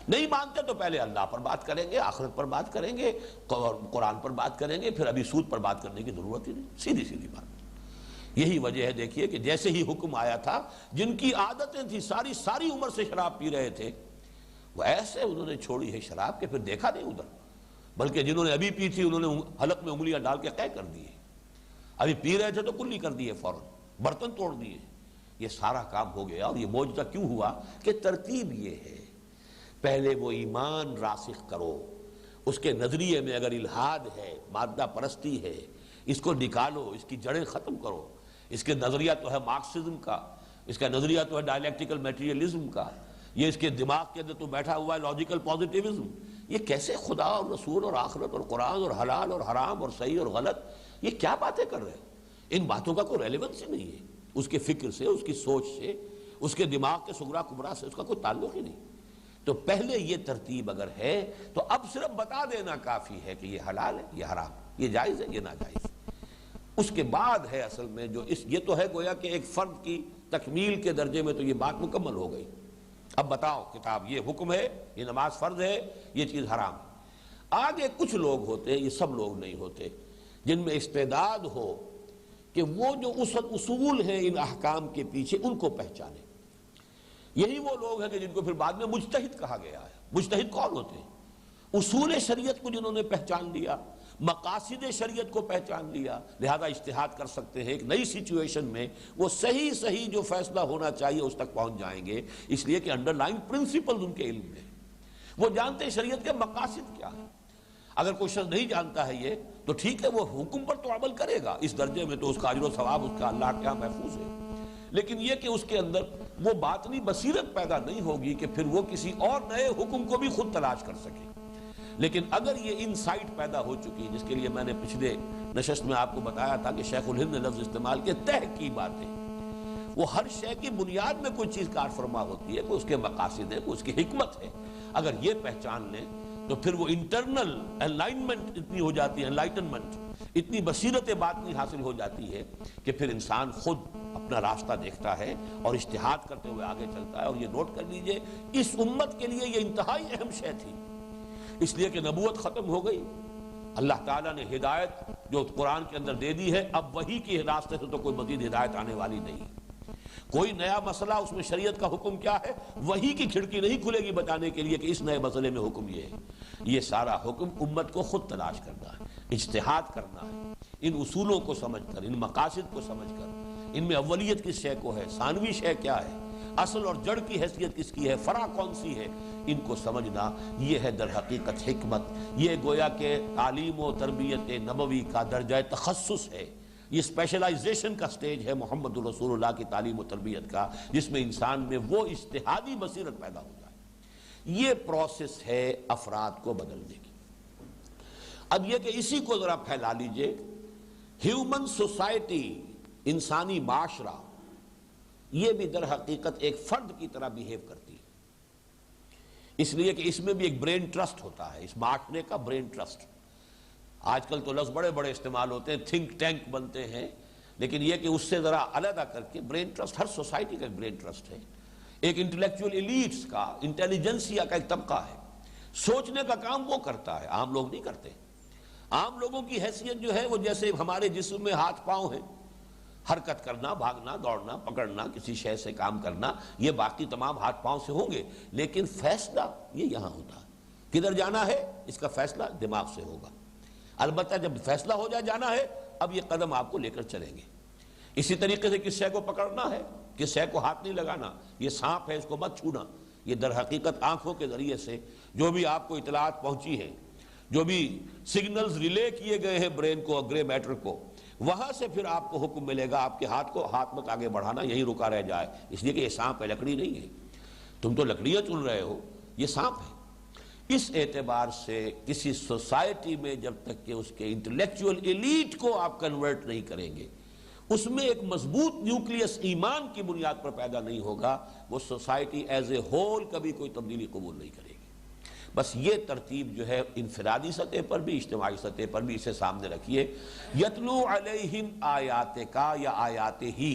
نہیں مانتے تو پہلے اللہ پر بات کریں گے، آخرت پر بات کریں گے، قرآن پر بات کریں گے، پھر ابھی سود پر بات کرنے کی ضرورت ہی نہیں. سیدھی سیدھی بات. یہی وجہ ہے دیکھیے کہ جیسے ہی حکم آیا تھا، جن کی عادتیں تھیں ساری عمر سے شراب پی رہے تھے، وہ ایسے انہوں نے چھوڑی ہے شراب کہ پھر دیکھا نہیں ادھر، بلکہ جنہوں نے ابھی پی تھی انہوں نے حلق میں انگلیاں ڈال کے قے کر دیے. ابھی پی رہے تھے تو کلی کر دیے، فوراً برتن توڑ دیے. یہ سارا کام ہو گیا. اور یہ معجزہ کیوں ہوا؟ کہ ترتیب یہ ہے، پہلے وہ ایمان راسخ کرو، اس کے نظریے میں اگر الحاد ہے، مادہ پرستی ہے، اس کو نکالو، اس کی جڑیں ختم کرو. اس کے نظریہ تو ہے مارکسزم کا، اس کا نظریہ تو ہے ڈائلیکٹیکل میٹیریلزم کا، یہ اس کے دماغ کے اندر تو بیٹھا ہوا ہے لاجیکل پازیٹیوزم. یہ کیسے خدا اور رسول اور آخرت اور قرآن اور حلال اور حرام اور صحیح اور غلط، یہ کیا باتیں کر رہے ہیں؟ ان باتوں کا کوئی ریلیونس ہی نہیں ہے. اس کے فکر سے، اس کی سوچ سے، اس کے دماغ کے صغرا کبرا سے اس کا کوئی تعلق ہی نہیں. تو پہلے یہ ترتیب اگر ہے تو اب صرف بتا دینا کافی ہے کہ یہ حلال ہے، یہ حرام، یہ جائز ہے، یہ ناجائز ہے۔ اس کے بعد ہے اصل میں جو یہ تو ہے گویا کہ ایک فرد کی تکمیل کے درجے میں تو یہ بات مکمل ہو گئی۔ اب بتاؤ کتاب یہ حکم ہے، یہ نماز فرض ہے، یہ چیز حرام ہے۔ آگے کچھ لوگ ہوتے ہیں، یہ سب لوگ نہیں ہوتے، جن میں استعداد ہو کہ وہ جو اصول ہیں ان احکام کے پیچھے ان کو پہچانے۔ یہی وہ لوگ ہیں کہ جن کو پھر بعد میں مجتہد کہا گیا ہے۔ مجتہد کون ہوتے ہیں؟ اصول شریعت کو جنہوں نے پہچان لیا، مقاصد شریعت کو پہچان لیا، لہذا اجتہاد کر سکتے ہیں۔ ایک نئی سچویشن میں وہ صحیح جو فیصلہ ہونا چاہیے اس تک پہنچ جائیں گے، اس لیے کہ انڈر لائن پرنسپل ان کے علم میں وہ جانتے ہیں شریعت کے مقاصد کیا ہے۔ اگر کوئی شخص نہیں جانتا ہے یہ تو ٹھیک ہے، وہ حکم پر تو عمل کرے گا، اس درجے میں تو اس کا اجر و ثواب اس کا اللہ کے یہاں محفوظ ہے، لیکن یہ کہ اس کے اندر وہ باطنی بصیرت پیدا نہیں ہوگی کہ پھر وہ کسی اور نئے حکم کو بھی خود تلاش کر سکے۔ لیکن اگر یہ انسائٹ پیدا ہو چکی، جس کے لیے میں نے پچھلے نشست میں آپ کو بتایا تھا کہ شیخ الہند نے لفظ استعمال کے تہ کی باتیں، وہ ہر شے کی بنیاد میں کوئی چیز کار فرما ہوتی ہے، کوئی اس کے مقاصد ہے، کوئی اس کی حکمت ہے۔ اگر یہ پہچان لیں تو پھر وہ انٹرنل الائنمنٹ اتنی ہو جاتی ہے، انلائٹنمنٹ، اتنی بصیرت باطنی حاصل ہو جاتی ہے کہ پھر انسان خود اپنا راستہ دیکھتا ہے اور اجتہاد کرتے ہوئے آگے چلتا ہے۔ اور یہ نوٹ کر لیجئے، اس امت کے لیے یہ انتہائی اہم شے تھی، اس لیے کہ نبوت ختم ہو گئی، اللہ تعالیٰ نے ہدایت جو قرآن کے اندر دے دی ہے، اب وحی کی راستے سے تو کوئی مزید ہدایت آنے والی نہیں۔ کوئی نیا مسئلہ اس میں شریعت کا حکم کیا ہے، وحی کی کھڑکی نہیں کھلے گی بتانے کے لیے کہ اس نئے مسئلے میں حکم یہ ہے۔ یہ سارا حکم امت کو خود تلاش کرنا ہے، اجتہاد کرنا ہے، ان اصولوں کو سمجھ کر، ان مقاصد کو سمجھ کر، ان میں اولیت کس شے کو ہے، ثانوی شے کیا ہے، اصل اور جڑ کی حیثیت کس کی ہے، فرع کون سی ہے، ان کو سمجھنا یہ ہے در حقیقت حکمت۔ یہ گویا کہ تعلیم و تربیت نبوی کا درجہ تخصص ہے، یہ اسپیشلائزیشن کا سٹیج ہے محمد رسول اللہ کی تعلیم و تربیت کا، جس میں انسان میں وہ اجتہادی بصیرت پیدا ہو جائے۔ یہ پروسیس ہے افراد کو بدلنے کی۔ اب یہ کہ اسی کو ذرا پھیلا لیجئے، ہیومن سوسائٹی، انسانی معاشرہ، یہ بھی در حقیقت ایک فرد کی طرح بیہیو کرتی ہے، اس لیے کہ اس میں بھی ایک برین ٹرسٹ ہوتا ہے، اس معاشرے کا برین ٹرسٹ۔ آج کل تو لفظ بڑے بڑے استعمال ہوتے ہیں، تھنک ٹینک بنتے ہیں، لیکن یہ کہ اس سے ذرا علیحدہ کر کے برین ٹرسٹ ہر سوسائٹی کا ایک برین ٹرسٹ ہے، ایک انٹلیکچوئل ایلیٹس کا، انٹیلیجنسیا کا ایک طبقہ ہے، سوچنے کا کام وہ کرتا ہے، عام لوگ نہیں کرتے۔ عام لوگوں کی حیثیت جو ہے وہ جیسے ہمارے جسم میں ہاتھ پاؤں ہیں، حرکت کرنا، بھاگنا، دوڑنا، پکڑنا، کسی شے سے کام کرنا، یہ باقی تمام ہاتھ پاؤں سے ہوں گے، لیکن فیصلہ یہ یہاں ہوتا ہے، کدھر جانا ہے اس کا فیصلہ دماغ سے ہوگا۔ البتہ جب فیصلہ ہو جائے جانا ہے، اب یہ قدم آپ کو لے کر چلیں گے۔ اسی طریقے سے کس شے کو پکڑنا ہے، کس شے کو ہاتھ نہیں لگانا، یہ سانپ ہے اس کو مت چھونا، یہ در حقیقت آنکھوں کے ذریعے سے جو بھی آپ کو اطلاعات پہنچی ہیں، جو بھی سگنلز ریلے کیے گئے ہیں برین کو اور گرے میٹر کو، وہاں سے پھر آپ کو حکم ملے گا آپ کے ہاتھ مت آگے بڑھانا، یہیں رکا رہ جائے، اس لیے کہ یہ سانپ ہے، لکڑی نہیں ہے، تم تو لکڑیاں چن رہے ہو، یہ سانپ ہے۔ اس اعتبار سے کسی سوسائٹی میں جب تک کہ اس کے انٹلیکچوئل ایلیٹ کو آپ کنورٹ نہیں کریں گے، اس میں ایک مضبوط نیوکلیس ایمان کی بنیاد پر پیدا نہیں ہوگا، وہ سوسائٹی ایز اے ہول کبھی کوئی تبدیلی قبول نہیں کرے گی۔ بس یہ ترتیب جو ہے انفرادی سطح پر بھی، اجتماعی سطح پر بھی اسے سامنے رکھیے۔ یتلو علیہم آیاتک یا آیاتہ،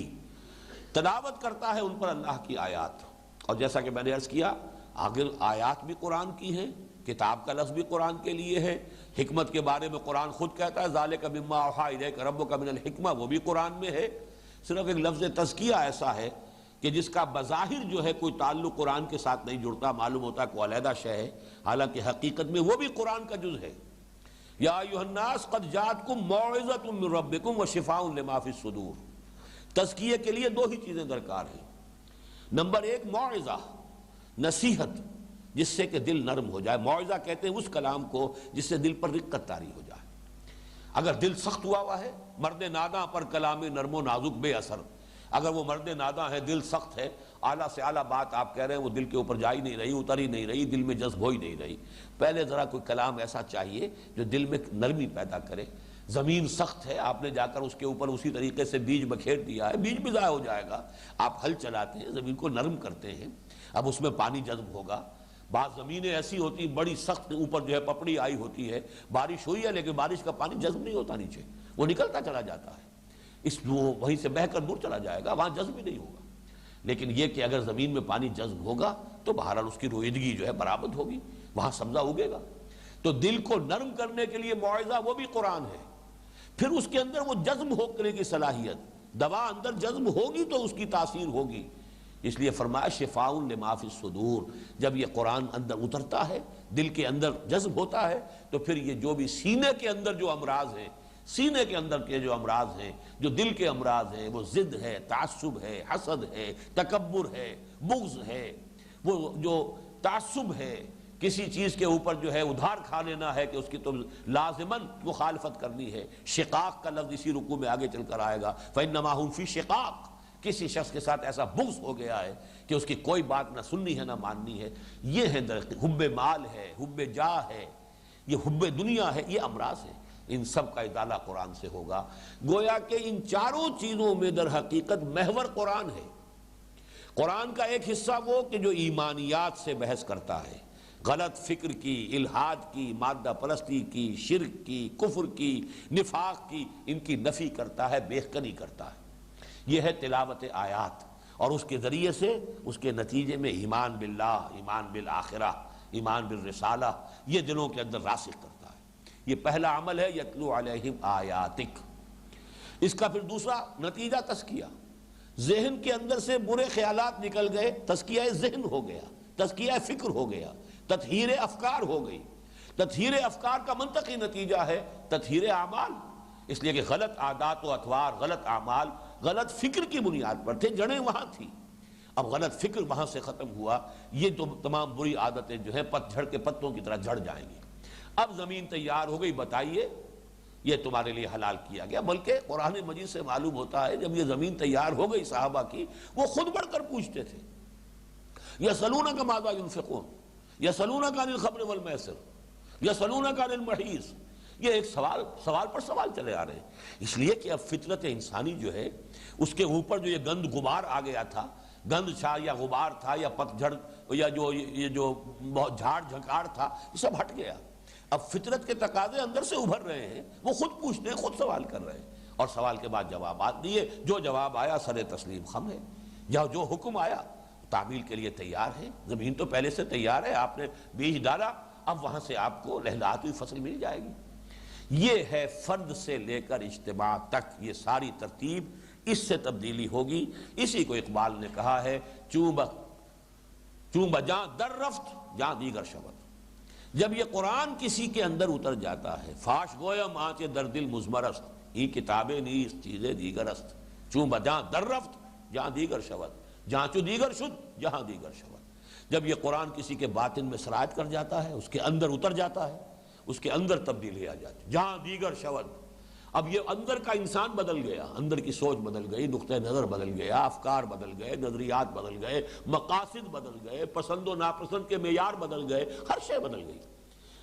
تلاوت کرتا ہے ان پر اللہ کی آیات، اور جیسا کہ میں نے عرض کیا آخر آیات بھی قرآن کی ہیں، کتاب کا لفظ بھی قرآن کے لیے ہے، حکمت کے بارے میں قرآن خود کہتا ہے ذالک مما اوحی الیک ربک من الحکمہ، وہ بھی قرآن میں ہے۔ صرف ایک لفظ تزکیہ ایسا ہے کہ جس کا بظاہر جو ہے کوئی تعلق قرآن کے ساتھ نہیں جڑتا، معلوم ہوتا ہے کوئی علیحدہ شے ہے، حالانکہ حقیقت میں وہ بھی قرآن کا جز ہے۔ یا ایھا الناس قد جاءتکم موعظۃ من ربکم وشفاء لما فی الصدور، تزکیے کے لیے دو ہی چیزیں درکار ہیں۔ نمبر ایک موعظہ، نصیحت، جس سے کہ دل نرم ہو جائے۔ موعظہ کہتے ہیں اس کلام کو جس سے دل پر رقت طاری ہو جائے۔ اگر دل سخت ہوا ہے، مرد ناداں پر کلام نرم و نازک بے اثر، اگر وہ مرد ناداں ہے، دل سخت ہے، اعلیٰ سے اعلیٰ بات آپ کہہ رہے ہیں وہ دل کے اوپر جا ہی نہیں رہی، اتر ہی نہیں رہی، دل میں جذب ہو ہی نہیں رہی۔ پہلے ذرا کوئی کلام ایسا چاہیے جو دل میں نرمی پیدا کرے۔ زمین سخت ہے، آپ نے جا کر اس کے اوپر اسی طریقے سے بیج بکھیر دیا ہے، بیج بھی ضائع ہو جائے گا۔ آپ ہل چلاتے ہیں، زمین کو نرم کرتے ہیں، اب اس میں پانی جذب ہوگا، بعض زمینیں ایسی ہوتی بڑی سخت، اوپر جو ہے پپڑی آئی ہوتی ہے، بارش ہوئی ہے لیکن بارش کا پانی جذب نہیں ہوتا نیچے، وہ نکلتا چلا جاتا ہے، وہ وہیں سے بہہ کر دور چلا جائے گا، وہاں جذب بھی نہیں ہوگا۔ لیکن یہ کہ اگر زمین میں پانی جذب ہوگا تو بہرحال اس کی رویدگی جو ہے برآمد ہوگی، وہاں سبزہ اگے گا۔ تو دل کو نرم کرنے کے لیے موعظہ وہ بھی قرآن ہے، پھر اس کے اندر وہ جذب ہونے کی صلاحیت، دوا اندر جذب ہوگی تو اس کی تاثیر ہوگی۔ اس لیے فرمایا شفاء لما فی الصدور، جب یہ قرآن اندر اترتا ہے، دل کے اندر جذب ہوتا ہے، تو پھر یہ جو بھی سینے کے اندر جو امراض ہیں، سینے کے اندر کے جو امراض ہیں، جو دل کے امراض ہیں، وہ ضد ہے، تعصب ہے، حسد ہے، تکبر ہے، بغض ہے، وہ جو تعصب ہے، کسی چیز کے اوپر جو ہے ادھار کھا لینا ہے کہ اس کی تو لازماً مخالفت کرنی ہے۔ شقاق کا لفظ اسی رکوع میں آگے چل کر آئے گا، فَإِنَّمَا هُمْ فِي شِقَاقٍ، کسی شخص کے ساتھ ایسا بغض ہو گیا ہے کہ اس کی کوئی بات نہ سننی ہے نہ ماننی ہے۔ یہ ہے حب مال ہے، حب جاہ ہے، یہ حب دنیا ہے، یہ امراض ہے۔ ان سب کا ازالہ قرآن سے ہوگا۔ گویا کہ ان چاروں چیزوں میں در حقیقت محور قرآن ہے۔ قرآن کا ایک حصہ وہ کہ جو ایمانیات سے بحث کرتا ہے، غلط فکر کی، الحاد کی، مادہ پرستی کی، شرک کی، کفر کی، نفاق کی، ان کی نفی کرتا ہے، بیخکنی کرتا ہے۔ یہ ہے تلاوت آیات، اور اس کے ذریعے سے اس کے نتیجے میں ایمان باللہ، ایمان بالآخرہ، ایمان بالرسالہ، یہ دلوں کے اندر راسخ کرتا ہے۔ یہ پہلا عمل ہے یتلو علیہم آیاتک۔ اس کا پھر دوسرا نتیجہ تزکیہ، ذہن کے اندر سے برے خیالات نکل گئے، تزکیہ ذہن ہو گیا، تزکیہ فکر ہو گیا، تطہیر افکار ہو گئی۔ تطہیر افکار کا منطقی نتیجہ ہے تطہیر اعمال، اس لیے کہ غلط عادات و اطوار، غلط اعمال غلط فکر کی بنیاد پر تھے، جڑیں وہاں تھی۔ اب غلط فکر وہاں سے ختم ہوا، یہ تو تمام بری عادتیں جو ہیں پت جھڑ کے پتوں کی طرح جھڑ جائیں گی۔ اب زمین تیار ہو گئی، بتائیے یہ تمہارے لیے حلال کیا گیا۔ بلکہ قرآن مجید سے معلوم ہوتا ہے جب یہ زمین تیار ہو گئی صحابہ کی، وہ خود بڑھ کر پوچھتے تھے یسألونک ماذا ينفقون، یسألونک عن الخمر والمیسر، یسألونک عن المحیض۔ یہ ایک سوال پر سوال چلے آ رہے ہیں، اس لیے کہ اب فطرت انسانی جو ہے اس کے اوپر جو یہ گند غبار آ گیا تھا، گند چھا یا غبار تھا یا پتجھڑ یا یہ جو بہت جھاڑ جھکاڑ تھا، یہ سب ہٹ گیا۔ اب فطرت کے تقاضے اندر سے ابھر رہے ہیں، وہ خود پوچھتے ہیں، خود سوال کر رہے ہیں، اور سوال کے بعد جوابات دیے۔ جو جواب آیا سر تسلیم خم ہے، یا جو حکم آیا تعمیل کے لیے تیار ہے۔ زمین تو پہلے سے تیار ہے، آپ نے بیج ڈالا، اب وہاں سے آپ کو لہلہاتی ہوئی فصل مل جائے گی۔ یہ ہے فرد سے لے کر اجتماع تک، یہ ساری ترتیب، اس سے تبدیلی ہوگی۔ اسی کو اقبال نے کہا ہے چونبہ جاں در رفت جاں دیگر شود۔ جب یہ قرآن کسی کے اندر اتر جاتا ہے، فاش گویم آنچ در دل مزمرست، ای کتابیں نیز چیزیں دیگر است، چونبہ جاں در رفت جاں دیگر شود، جہاں چو دیگر شد جہاں دیگر شود۔ جب یہ قرآن کسی کے باطن میں سرایت کر جاتا ہے، اس کے اندر اتر جاتا ہے، اس کے اندر تبدیلی آ جاتی ہے، جہاں دیگر شود۔ اب یہ اندر کا انسان بدل گیا، اندر کی سوچ بدل گئی، نقطہ نظر بدل گیا، افکار بدل گئے، نظریات بدل گئے، مقاصد بدل گئے، پسند و ناپسند کے معیار بدل گئے، ہر شے بدل گئی۔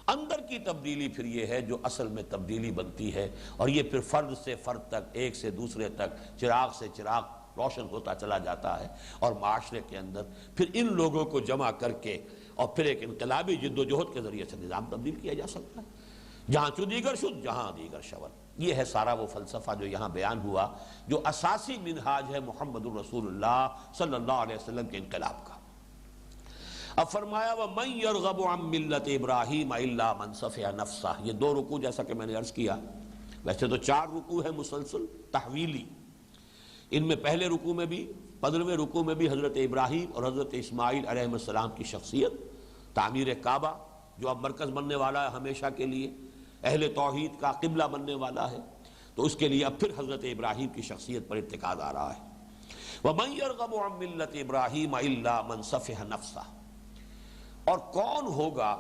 اندر کی تبدیلی پھر یہ ہے جو اصل میں تبدیلی بنتی ہے، اور یہ پھر فرد سے فرد تک، ایک سے دوسرے تک، چراغ سے چراغ روشن ہوتا چلا جاتا ہے، اور معاشرے کے اندر پھر ان لوگوں کو جمع کر کے اور پھر ایک انقلابی جد و جہد کے ذریعے سے نظام تبدیل کیا جا سکتا ہے۔ جہاں چو دیگر شد جہاں دیگر شود۔ یہ ہے سارا وہ فلسفہ جو یہاں بیان ہوا، جو اساسی منہاج ہے محمد الرسول اللہ صلی اللہ علیہ وسلم کے انقلاب کا۔ اب فرمایا وَمَن يَرْغَبُ عَن مِّلَّةِ إِبْرَاهِيمَ إِلَّا مَن سَفِهَ نَفْسَهُ۔ یہ دو رکوع جیسا کہ میں نے عرض کیا، ویسے تو 4 رکوع ہے مسلسل تحویلی، ان میں پہلے رکوع میں بھی 15ویں رکوع میں بھی حضرت ابراہیم اور حضرت اسماعیل علیہ السلام کی شخصیت، تعمیر کعبہ جو اب مرکز بننے والا ہے ہمیشہ کے لیے، اہل توحید کا قبلہ بننے والا ہے، تو اس کے لیے اب پھر حضرت ابراہیم کی شخصیت پر ارتکاز آ رہا ہے۔ وَمَن يَرْغَبُ عَن مِّلَّةِ إِبْرَاهِيمَ إِلَّا مَن سَفِهَ نَفْسَهُ۔ اور کون ہوگا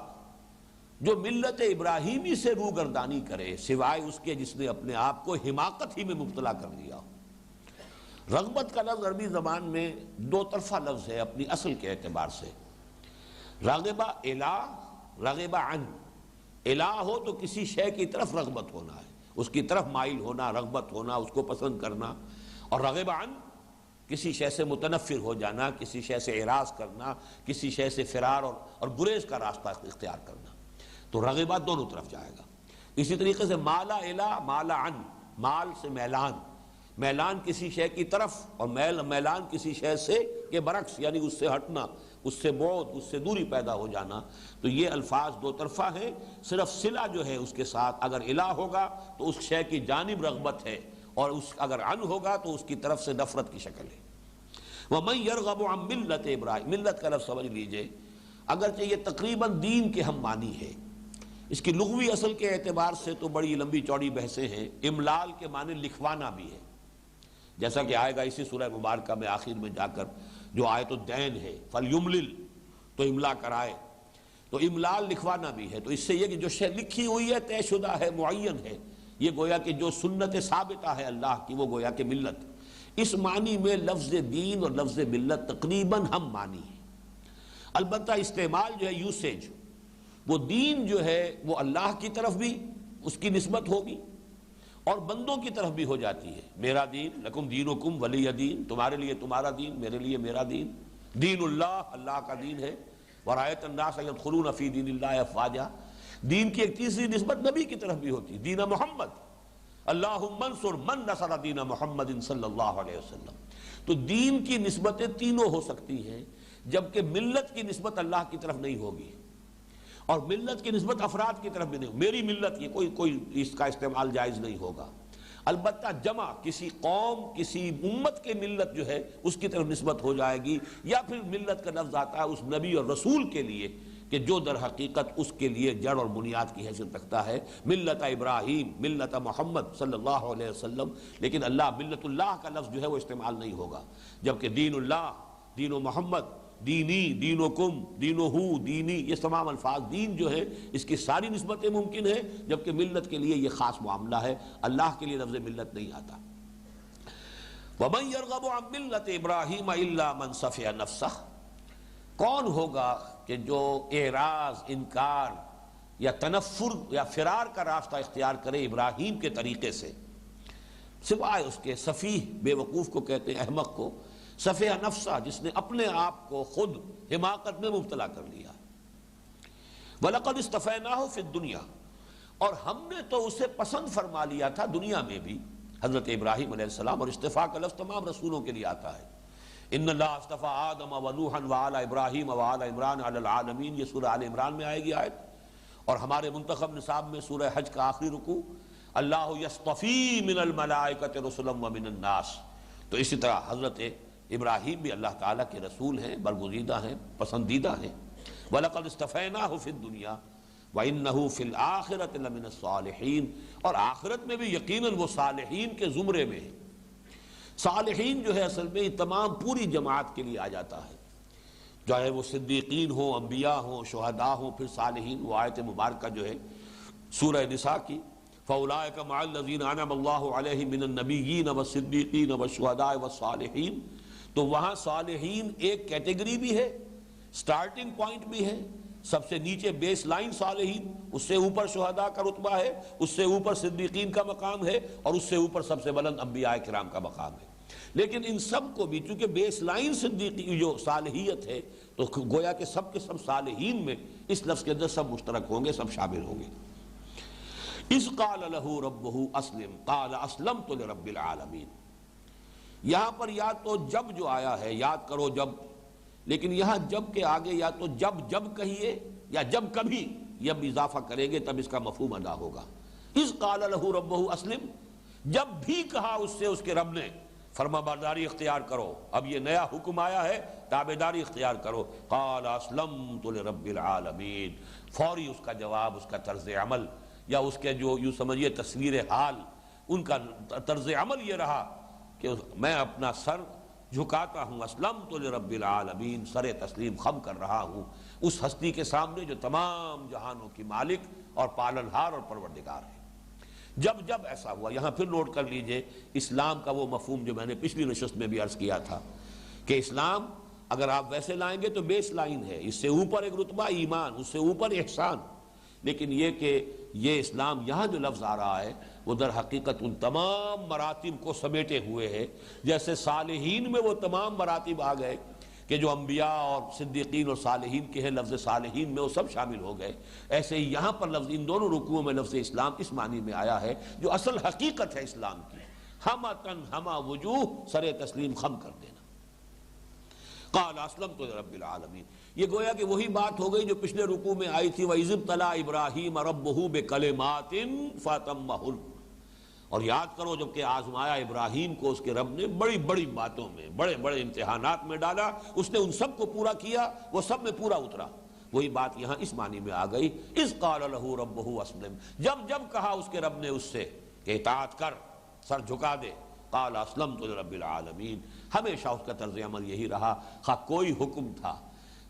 جو ملت ابراہیمی سے روگردانی کرے سوائے اس کے جس نے اپنے آپ کو حماقت ہی میں مبتلا کر لیا ہو۔ رغبت کا لفظ عربی زبان میں 2 طرفہ لفظ ہے اپنی اصل کے اعتبار سے۔ رغبہ الہ، رغبہ عن۔ الہ ہو تو کسی شے کی طرف رغبت ہونا ہے، اس کی طرف مائل ہونا، رغبت ہونا، اس کو پسند کرنا، اور رغبہ عن کسی شے سے متنفر ہو جانا، کسی شے سے اعراض کرنا، کسی شے سے فرار اور گریز کا راستہ اختیار کرنا، تو رغبہ دونوں طرف جائے گا۔ اسی طریقے سے مالا الا مالا عن، مال سے میلان، میلان کسی شے کی طرف اور میلان کسی شے سے کے برعکس، یعنی اس سے ہٹنا، اس سے بعد، اس سے دوری پیدا ہو جانا، تو یہ الفاظ دو طرفہ ہیں۔ صرف صلہ جو ہے اس کے ساتھ اگر الہ ہوگا تو اس شے کی جانب رغبت ہے، اور اگر عن ہوگا تو اس کی طرف سے نفرت کی شکل ہے۔ وَمَن يَرْغَبُ عَن مِلَّةِ ابراہیم، ملت کا لفظ سمجھ لیجئے، اگرچہ یہ تقریباً دین کے ہم معنی ہے، اس کی لغوی اصل کے اعتبار سے تو بڑی لمبی چوڑی بحثیں ہیں۔ املال کے معنی لکھوانا بھی ہے، جیسا کہ آئے گا اسی سورہ مبارکہ میں آخر میں جا کر جو آیت الدین ہے، فَلْيُمْلِلْ، تو املا کرائے، تو املال لکھوانا بھی ہے۔ تو اس سے یہ کہ جو شے لکھی ہوئی ہے، طے شدہ ہے، معین ہے، یہ گویا کہ جو سنت ثابتہ ہے اللہ کی، وہ گویا کہ ملت۔ اس معنی میں لفظ دین اور لفظ ملت تقریباً ہم معنی ہیں، البتہ استعمال جو ہے یوسیج، وہ دین جو ہے وہ اللہ کی طرف بھی اس کی نسبت ہوگی اور بندوں کی طرف بھی ہو جاتی ہے۔ میرا دین، لکم دینکم ولی دین، تمہارے لیے تمہارا دین، میرے لیے میرا دین۔ دین اللہ، اللہ کا دین ہے۔ وَرَأَيْتَ النَّاسَ يَدْخُلُونَ فِي دِينِ اللَّهِ أَفْوَاجًا، دین کی ایک تیسری نسبت نبی کی طرف بھی ہوتی، دین محمد، اللہم انصر من نصر دین محمد صلی اللہ علیہ وسلم۔ تو دین کی نسبتیں تینوں ہو سکتی ہیں، جبکہ ملت کی نسبت اللہ کی طرف نہیں ہوگی، اور ملت کی نسبت افراد کی طرف بھی نہیں، میری ملت، یہ کوئی اس کا استعمال جائز نہیں ہوگا۔ البتہ جمع کسی قوم، کسی امت کے ملت جو ہے اس کی طرف نسبت ہو جائے گی، یا پھر ملت کا لفظ آتا ہے اس نبی اور رسول کے لیے کہ جو در حقیقت اس کے لیے جڑ اور بنیاد کی حیثیت رکھتا ہے، ملت ابراہیم، ملت محمد صلی اللہ علیہ وسلم، لیکن اللہ، ملت اللہ کا لفظ جو ہے وہ استعمال نہیں ہوگا، جبکہ دین اللہ، دین و محمد، دینی، دینکم، دینہو، دینی، یہ تمام الفاظ دین جو ہے اس کی ساری نسبتیں ممکن ہیں، جبکہ ملت کے لیے یہ خاص معاملہ ہے، اللہ کے لیے لفظ ملت نہیں آتا۔ وَمَن يَرْغَبُ عَن مِلَّةِ إِبْرَاهِيمَ إِلَّا مَن صَفِحَ نَفْسَهُ، کون ہوگا کہ جو اعراض، انکار یا تنفر یا فرار کا راستہ اختیار کرے ابراہیم کے طریقے سے، سوائے اس کے سفیہ، بے وقوف کو کہتے ہیں، احمق کو، صفیہ نفسہ، جس نے اپنے آپ کو خود حماقت میں مبتلا کر لیا۔ وَلَقَدْ اصْطَفَيْنَاهُ فِي الدُّنْيَا، اور ہم نے تو اسے پسند فرما لیا تھا دنیا میں بھی، حضرت ابراہیم علیہ السلام، اور استفاء کا لفظ تمام رسولوں کے لیے آتا ہے۔ ان اللہ اصطفى آدم ونوحا وآل ابراہیم وآل عمران علی العالمین، یہ سورہ آل عمران میں آئے گی آیت، اور ہمارے منتخب نصاب میں سورہ حج کا آخری رکوع، اللہ یصطفی من الملائکۃ رسلا ومن الناس۔ تو اسی طرح حضرت ابراہیم بھی اللہ تعالیٰ کے رسول ہیں، برگزیدہ ہیں، پسندیدہ ہیں۔ وَلَقَدْ اصْطَفَيْنَاهُ فِي الدُّنْيَا وَإِنَّهُ فِي الْآخِرَةِ لَمِنَ الصَّالِحِينَ، اور آخرت میں بھی یقیناً وہ صالحین کے زمرے میں ہے۔ صالحین جو ہے اصل میں تمام پوری جماعت کے لیے آ جاتا ہے، چاہے وہ صدیقین ہوں، انبیاء ہوں، شہداء ہوں، پھر صالحین۔ وہ آیت مبارکہ جو ہے سورہ نساء کی، فَأُولَٰئِكَ مَعَ الَّذِينَ أَنْعَمَ اللَّهُ عَلَيْهِم مِّنَ النَّبِيِّينَ وَالصِّدِّيقِينَ وَالشُّهَدَاءِ وَالصَّالِحِينَ۔ تو وہاں صالحین ایک کیٹیگری بھی ہے، سٹارٹنگ پوائنٹ بھی ہے، سب سے نیچے بیس لائن صالحین، اس سے اوپر شہداء کا رتبہ ہے، اس سے اوپر صدیقین کا مقام ہے، اور اس سے اوپر سب سے بلند انبیاء کرام کا مقام ہے۔ لیکن ان سب کو بھی چونکہ بیس لائن صدیقی جو صالحیت ہے، تو گویا کہ سب کے سب صالحین میں اس لفظ کے اندر سب مشترک ہوں گے، سب شامل ہوں گے۔ اذ قال له ربه اسلم قال اسلمت لرب العالمین، یہاں پر یا تو جب جو آیا ہے، یاد کرو جب، لیکن یہاں جب کے آگے یا تو جب کہیے یا جب کبھی جب اضافہ کریں گے تب اس کا مفہوم ادا ہوگا۔ اذ قال له ربه اسلم، جب بھی کہا اس سے اس کے رب نے فرما برداری اختیار کرو، اب یہ نیا حکم آیا ہے، تابعداری اختیار کرو۔ قال اسلمت لرب العالمین، فوری اس کا جواب، اس کا طرز عمل، یا اس کے جو یوں سمجھیے تصویر حال، ان کا طرز عمل یہ رہا کہ میں اپنا سر جھکاتا ہوں، اسلمت لرب العالمین، سر تسلیم خم کر رہا ہوں اس ہستی کے سامنے جو تمام جہانوں کی مالک اور پالنہار اور پروردگار ہے۔ جب ایسا ہوا، یہاں پھر نوٹ کر لیجئے اسلام کا وہ مفہوم جو میں نے پچھلی نشست میں بھی عرض کیا تھا کہ اسلام اگر آپ ویسے لائیں گے تو بیس لائن ہے، اس سے اوپر ایک رتبہ ایمان، اس سے اوپر احسان، لیکن یہ کہ یہ اسلام یہاں جو لفظ آ رہا ہے وہ در حقیقت ان تمام مراتب کو سمیٹے ہوئے ہے. جیسے صالحین میں وہ تمام مراتب آ گئے کہ جو انبیاء اور صدیقین اور صالحین کے ہیں، لفظ صالحین میں وہ سب شامل ہو گئے، ایسے ہی یہاں پر لفظ ان دونوں رکوعوں میں لفظ اسلام اس معنی میں آیا ہے جو اصل حقیقت ہے اسلام کی، ہمتن ہما وجوہ، سر تسلیم خم کر دینا. قال اسلمت لرب العالمین، یہ گویا کہ وہی بات ہو گئی جو پچھلے رکوع میں آئی تھی وَإِذِ ابْتَلَىٰ إِبْرَاهِيمَ رَبُّهُ بِكَلِمَاتٍ فَأَتَمَّهُنَّ. اور یاد کرو جب کہ آزمایا ابراہیم کو اس کے رب نے بڑی بڑی باتوں میں، بڑے بڑے امتحانات میں ڈالا، اس نے ان سب کو پورا کیا، وہ سب میں پورا اترا. وہی بات یہاں اس معنی میں آ گئی اذ قال له ربه اسلم، جب جب کہا اس کے رب نے اس سے کہ اطاعت کر، سر جھکا دے. قال اسلمت لرب العالمین، ہمیشہ اس کا طرز عمل یہی رہا، خواہ کوئی حکم تھا،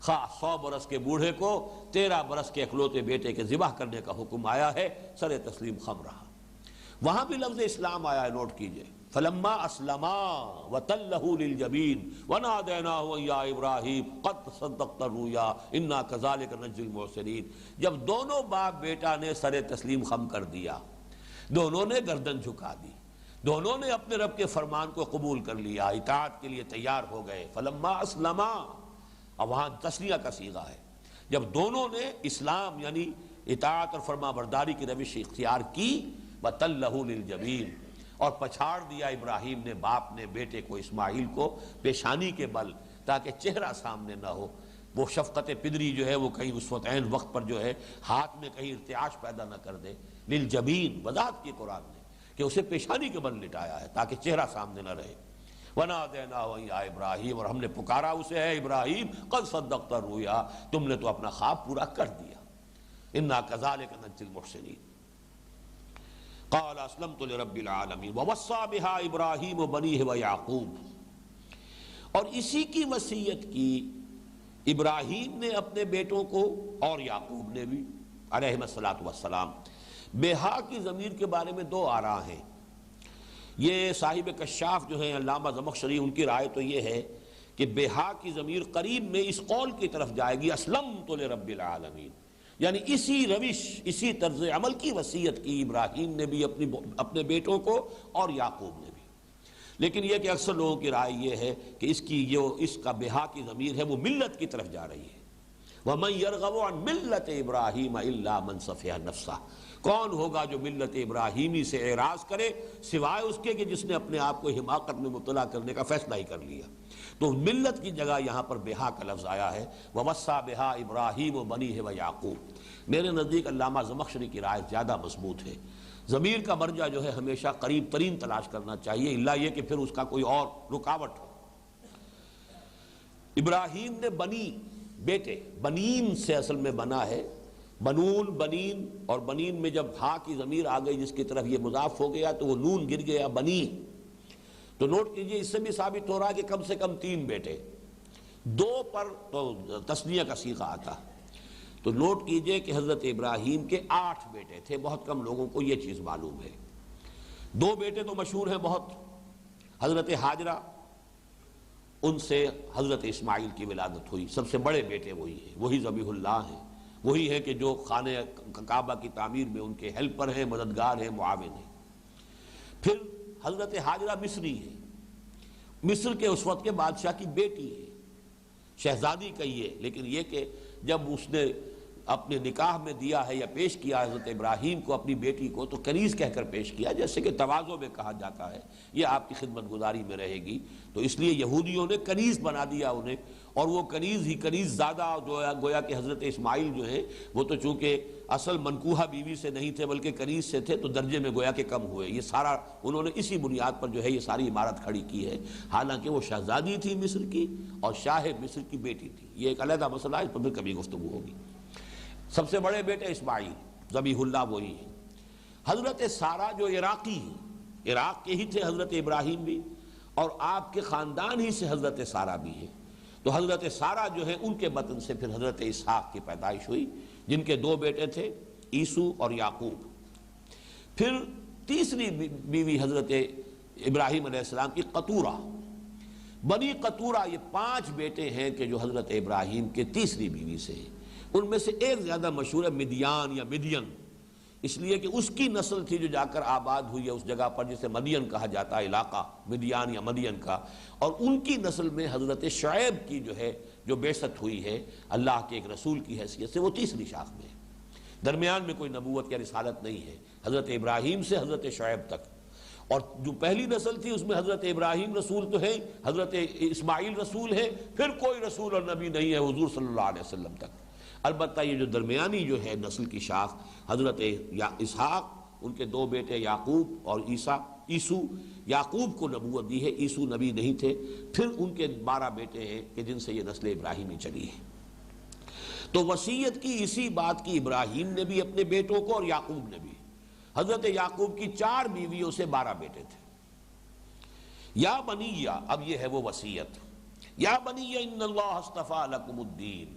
خواہ 100 برس کے بوڑھے کو 13 برس کے اکلوتے بیٹے کے ذبح کرنے کا حکم آیا ہے، سر تسلیم خم رہا. وہاں بھی لفظ اسلام آیا ہے، نوٹ کیجئے. فلما اسلما وتلہ للجبین ونادیناہ ان یا ابراہیم قد صدقت الرؤیا انا کذالک نجزی المحسنین. جب دونوں باپ بیٹا نے سر تسلیم خم کر دیا، دونوں نے گردن جھکا دی، دونوں نے اپنے رب کے فرمان کو قبول کر لیا، اطاعت کے لیے تیار ہو گئے. فلما اسلما، اب وہاں تسلیہ کا صیغہ ہے، جب دونوں نے اسلام یعنی اطاعت اور فرما برداری کی روش اختیار کی، وَتَلَّهُ لِلْجَبِينِ، اور پچھاڑ دیا ابراہیم نے، باپ نے بیٹے کو اسماعیل کو پیشانی کے بل، تاکہ چہرہ سامنے نہ ہو. وہ شفقت پدری جو ہے وہ کہیں اس وقت عین وقت پر جو ہے ہاتھ میں کہیں ارتعاش پیدا نہ کر دے. للجبین وضاحت کی قرآن نے کہ اسے پیشانی کے بل لٹایا ہے تاکہ چہرہ سامنے نہ رہے. وَنَادَيْنَاهُ يَا إِبْرَاهِيمُ، اور ہم نے پکارا اسے، ہے ابراہیم قد صدقت الرؤیا، تم نے تو اپنا خواب پورا کر دیا. انا كذلك نجزي المحسنين. قال اسلمت لرب العالمین ووصى بها ابراہیم بنیہ ویعقوب، اور اسی کی وصیت کی ابراہیم نے اپنے بیٹوں کو اور یعقوب نے بھی علیہم الصلاۃ والسلام. بہا کی ضمیر کے بارے میں دو آراء ہیں. یہ صاحب کشاف جو ہیں علامہ زمخشری، ان کی رائے تو یہ ہے کہ بہا کی ضمیر قریب میں اس قول کی طرف جائے گی اسلمت لرب العالمین، یعنی اسی روش، اسی طرز عمل کی وصیت کی ابراہیم نے بھی اپنے بیٹوں کو اور یعقوب نے بھی. لیکن یہ کہ اکثر لوگوں کی رائے یہ ہے کہ اس کا بہا کی ضمیر ہے وہ ملت کی طرف جا رہی ہے. وَمَنْ يَرْغَبُ عَنْ مِلَّةِ إِبْرَاهِيمَ إِلَّا مَنْ سَفِهَ نَفْسَهُ، کون ہوگا جو ملت ابراہیمی سے اعراض کرے سوائے اس کے کہ جس نے اپنے آپ کو حماقت میں مبتلا کرنے کا فیصلہ ہی کر لیا. تو ملت کی جگہ یہاں پر بہا کا لفظ آیا ہے، وَوَصَّى بِهَا إِبْرَاهِيمُ بَنِيهِ وَيَعْقُوب. میرے نزدیک علامہ زمخشری کی رائے زیادہ مضبوط ہے. ضمیر کا مرجع جو ہے ہمیشہ قریب ترین تلاش کرنا چاہیے، الا یہ کہ پھر اس کا کوئی اور رکاوٹ ہو. ابراہیم نے بنی، بیٹے، بنین سے اصل میں بنا ہے، بنون، بنین، اور بنین میں جب ہا کی ضمیر آ گئی جس کی طرف یہ مضاف ہو گیا تو وہ نون گر گیا، بنی. تو نوٹ کیجئے اس سے بھی ثابت ہو رہا ہے کہ کم سے کم 3 بیٹے، 2 پر تو تثنیہ کا صیغہ آتا. تو نوٹ کیجئے کہ حضرت ابراہیم کے 8 بیٹے تھے. بہت کم لوگوں کو یہ چیز معلوم ہے. 2 بیٹے تو مشہور ہیں بہت، حضرت حاجرہ، ان سے حضرت اسماعیل کی ولادت ہوئی. سب سے بڑے بیٹے وہی ہیں، وہی ذبیح اللہ ہیں، وہی ہے کہ جو خانہ کعبہ کی تعمیر میں ان کے ہیلپر ہیں، مددگار ہیں، معاون ہیں. پھر حضرت حاجرہ مصری ہے، مصر کے اس وقت کے بادشاہ کی بیٹی ہے، شہزادی کہیے، لیکن یہ کہ جب اس نے اپنے نکاح میں دیا ہے یا پیش کیا حضرت ابراہیم کو اپنی بیٹی کو تو کنیز کہہ کر پیش کیا، جیسے کہ تواضع میں کہا جاتا ہے، یہ آپ کی خدمت گزاری میں رہے گی. تو اس لیے یہودیوں نے کنیز بنا دیا انہیں، اور وہ کنیز ہی کنیز زیادہ جو ہے گویا کہ حضرت اسماعیل جو ہیں وہ تو چونکہ اصل منکوحہ بیوی سے نہیں تھے بلکہ کنیز سے تھے تو درجے میں گویا کہ کم ہوئے. یہ سارا انہوں نے اسی بنیاد پر جو ہے یہ ساری عمارت کھڑی کی ہے، حالانکہ وہ شہزادی تھی مصر کی اور شاہ مصر کی بیٹی تھی. یہ ایک علیحدہ مسئلہ ہے، اس پر پھر کبھی گفتگو ہوگی. سب سے بڑے بیٹے اسماعیل، ذبیح اللہ وہی ہیں. حضرت سارہ جو عراقی ہیں، عراق کے ہی تھے حضرت ابراہیم بھی، اور آپ کے خاندان ہی سے حضرت سارہ بھی ہیں. تو حضرت سارہ جو ہے ان کے بطن سے پھر حضرت اسحاق کی پیدائش ہوئی، جن کے 2 بیٹے تھے، عیسو اور یعقوب. پھر تیسری بیوی حضرت ابراہیم علیہ السلام کی قطورہ، بنی قطورہ. یہ 5 بیٹے ہیں کہ جو حضرت ابراہیم کے تیسری بیوی سے ہیں. ان میں سے ایک زیادہ مشہور ہے مدیان یا مدین. اس لیے کہ اس کی نسل تھی جو جا کر آباد ہوئی ہے اس جگہ پر جسے مدین کہا جاتا ہے، علاقہ مدیان یا مدین کا، اور ان کی نسل میں حضرت شعیب کی جو ہے جو بعثت ہوئی ہے اللہ کے ایک رسول کی حیثیت سے، وہ تیسری شاخ میں ہے۔ درمیان میں کوئی نبوت یا رسالت نہیں ہے حضرت ابراہیم سے حضرت شعیب تک، اور جو پہلی نسل تھی اس میں حضرت ابراہیم رسول تو ہے، حضرت اسماعیل رسول ہے، پھر کوئی رسول اور نبی نہیں ہے حضور صلی اللہ علیہ وسلم تک۔ البتہ یہ جو درمیانی جو ہے نسل کی شاخ حضرت اسحاق، ان کے دو بیٹے یعقوب اور عیسو، یعقوب کو نبوت دی ہے، عیسو نبی نہیں تھے، پھر ان کے 12 بیٹے ہیں کہ جن سے یہ نسل ابراہیمی چلی ہے۔ تو وصیت کی اسی بات کی ابراہیم نے بھی اپنے بیٹوں کو اور یعقوب نے بھی۔ حضرت یعقوب کی 4 بیویوں سے 12 بیٹے تھے۔ یا بنی، اب یہ ہے وہ وصیت، یا بنی ان اللہ اصطفیٰ لکم الدین۔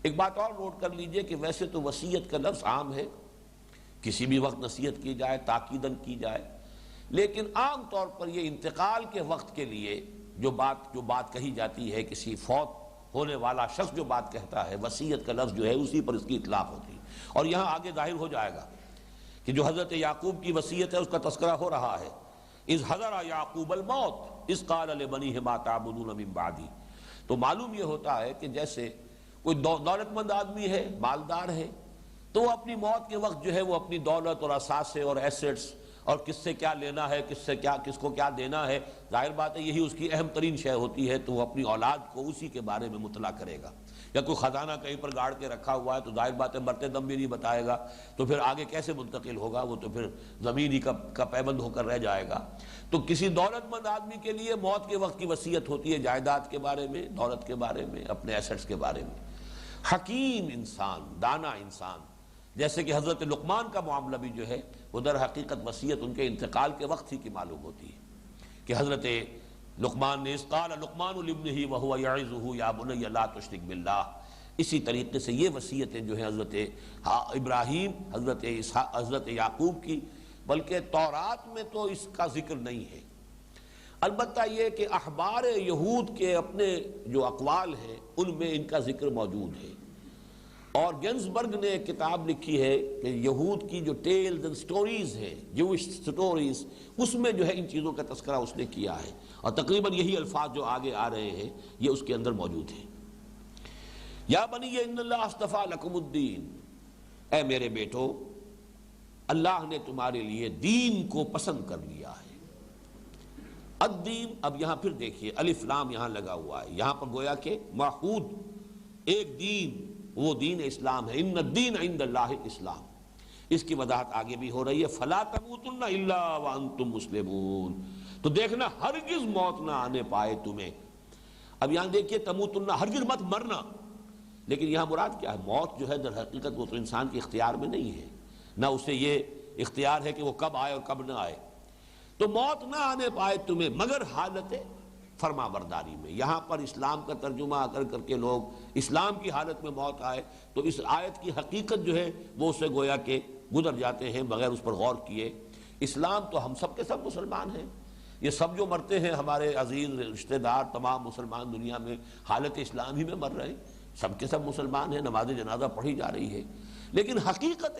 ایک بات اور نوٹ کر لیجئے کہ ویسے تو وصیت کا لفظ عام ہے، کسی بھی وقت نصیحت کی جائے، تاکیدن کی جائے، لیکن عام طور پر یہ انتقال کے وقت کے لیے جو بات کہی جاتی ہے، کسی فوت ہونے والا شخص جو بات کہتا ہے، وصیت کا لفظ جو ہے اسی پر اس کی اطلاق ہوتی ہے۔ اور یہاں آگے ظاہر ہو جائے گا کہ جو حضرت یعقوب کی وصیت ہے اس کا تذکرہ ہو رہا ہے، اذ حضر یعقوب الموت اذ قال لبنیہ ما تعبدون من بعدی۔ تو معلوم یہ ہوتا ہے کہ جیسے کوئی دولت مند آدمی ہے، مالدار ہے، تو وہ اپنی موت کے وقت جو ہے وہ اپنی دولت اور اثاثے اور ایسٹس اور کس سے کیا لینا ہے، کس کو کیا دینا ہے، ظاہر بات ہے یہی اس کی اہم ترین شے ہوتی ہے، تو وہ اپنی اولاد کو اسی کے بارے میں مطلع کرے گا۔ یا کوئی خزانہ کہیں پر گاڑ کے رکھا ہوا ہے تو ظاہر بات ہے مرتے دم بھی نہیں بتائے گا، تو پھر آگے کیسے منتقل ہوگا، وہ تو پھر زمین ہی کا پیبند ہو کر رہ جائے گا۔ تو کسی دولت مند آدمی کے لیے موت کے وقت کی وصیت ہوتی ہے جائیداد کے بارے میں، دولت کے بارے میں، اپنے ایسٹس کے بارے میں۔ حکیم انسان، دانا انسان، جیسے کہ حضرت لقمان کا معاملہ بھی جو ہے وہ در حقیقت وصیت ان کے انتقال کے وقت ہی کی معلوم ہوتی ہے کہ حضرت لقمان نے اذ قال لقمان لابنہ وہو یعظہ یا بنی لا تشرک باللہ۔ اسی طریقے سے یہ وصیتیں جو ہیں حضرت ابراہیم، حضرت یعقوب کی، بلکہ تورات میں تو اس کا ذکر نہیں ہے۔ البتہ یہ کہ احبار یہود کے اپنے جو اقوال ہیں ان میں ان کا ذکر موجود ہے، اور گنزبرگ نے ایک کتاب لکھی ہے کہ یہود کی جو ٹیلز اینڈ سٹوریز ہیں، جوش سٹوریز، اس میں جو ہے ان چیزوں کا تذکرہ اس نے کیا ہے، اور تقریباً یہی الفاظ جو آگے آ رہے ہیں یہ اس کے اندر موجود ہیں۔ یا بنی ان اللہ اصطفیٰ لکم الدین، اے میرے بیٹو اللہ نے تمہارے لیے دین کو پسند کر لیا ہے۔ الدین، اب یہاں پھر دیکھیے الف لام یہاں لگا ہوا ہے، یہاں پر گویا کہ معہود ایک دین، وہ دین اسلام ہے۔ ان الدین عند اللہ الاسلام، اس کی وضاحت آگے بھی ہو رہی ہے، فلا تموتن الا وانتم مسلمون۔ تو دیکھنا ہرگز موت نہ آنے پائے تمہیں۔ اب یہاں دیکھیے تموتن، ہرگز مت مرنا، لیکن یہاں مراد کیا ہے؟ موت جو ہے در حقیقت وہ تو انسان کے اختیار میں نہیں ہے، نہ اسے یہ اختیار ہے کہ وہ کب آئے اور کب نہ آئے۔ تو موت نہ آنے پائے تمہیں مگر حالت فرما برداری میں۔ یہاں پر اسلام کا ترجمہ کر کے لوگ اسلام کی حالت میں موت آئے تو اس آیت کی حقیقت جو ہے وہ اسے گویا کہ گزر جاتے ہیں بغیر اس پر غور کیے۔ اسلام تو ہم سب کے سب مسلمان ہیں، یہ سب جو مرتے ہیں ہمارے عزیز رشتہ دار تمام مسلمان دنیا میں حالت اسلام ہی میں مر رہے ہیں، سب کے سب مسلمان ہیں، نماز جنازہ پڑھی جا رہی ہے، لیکن حقیقت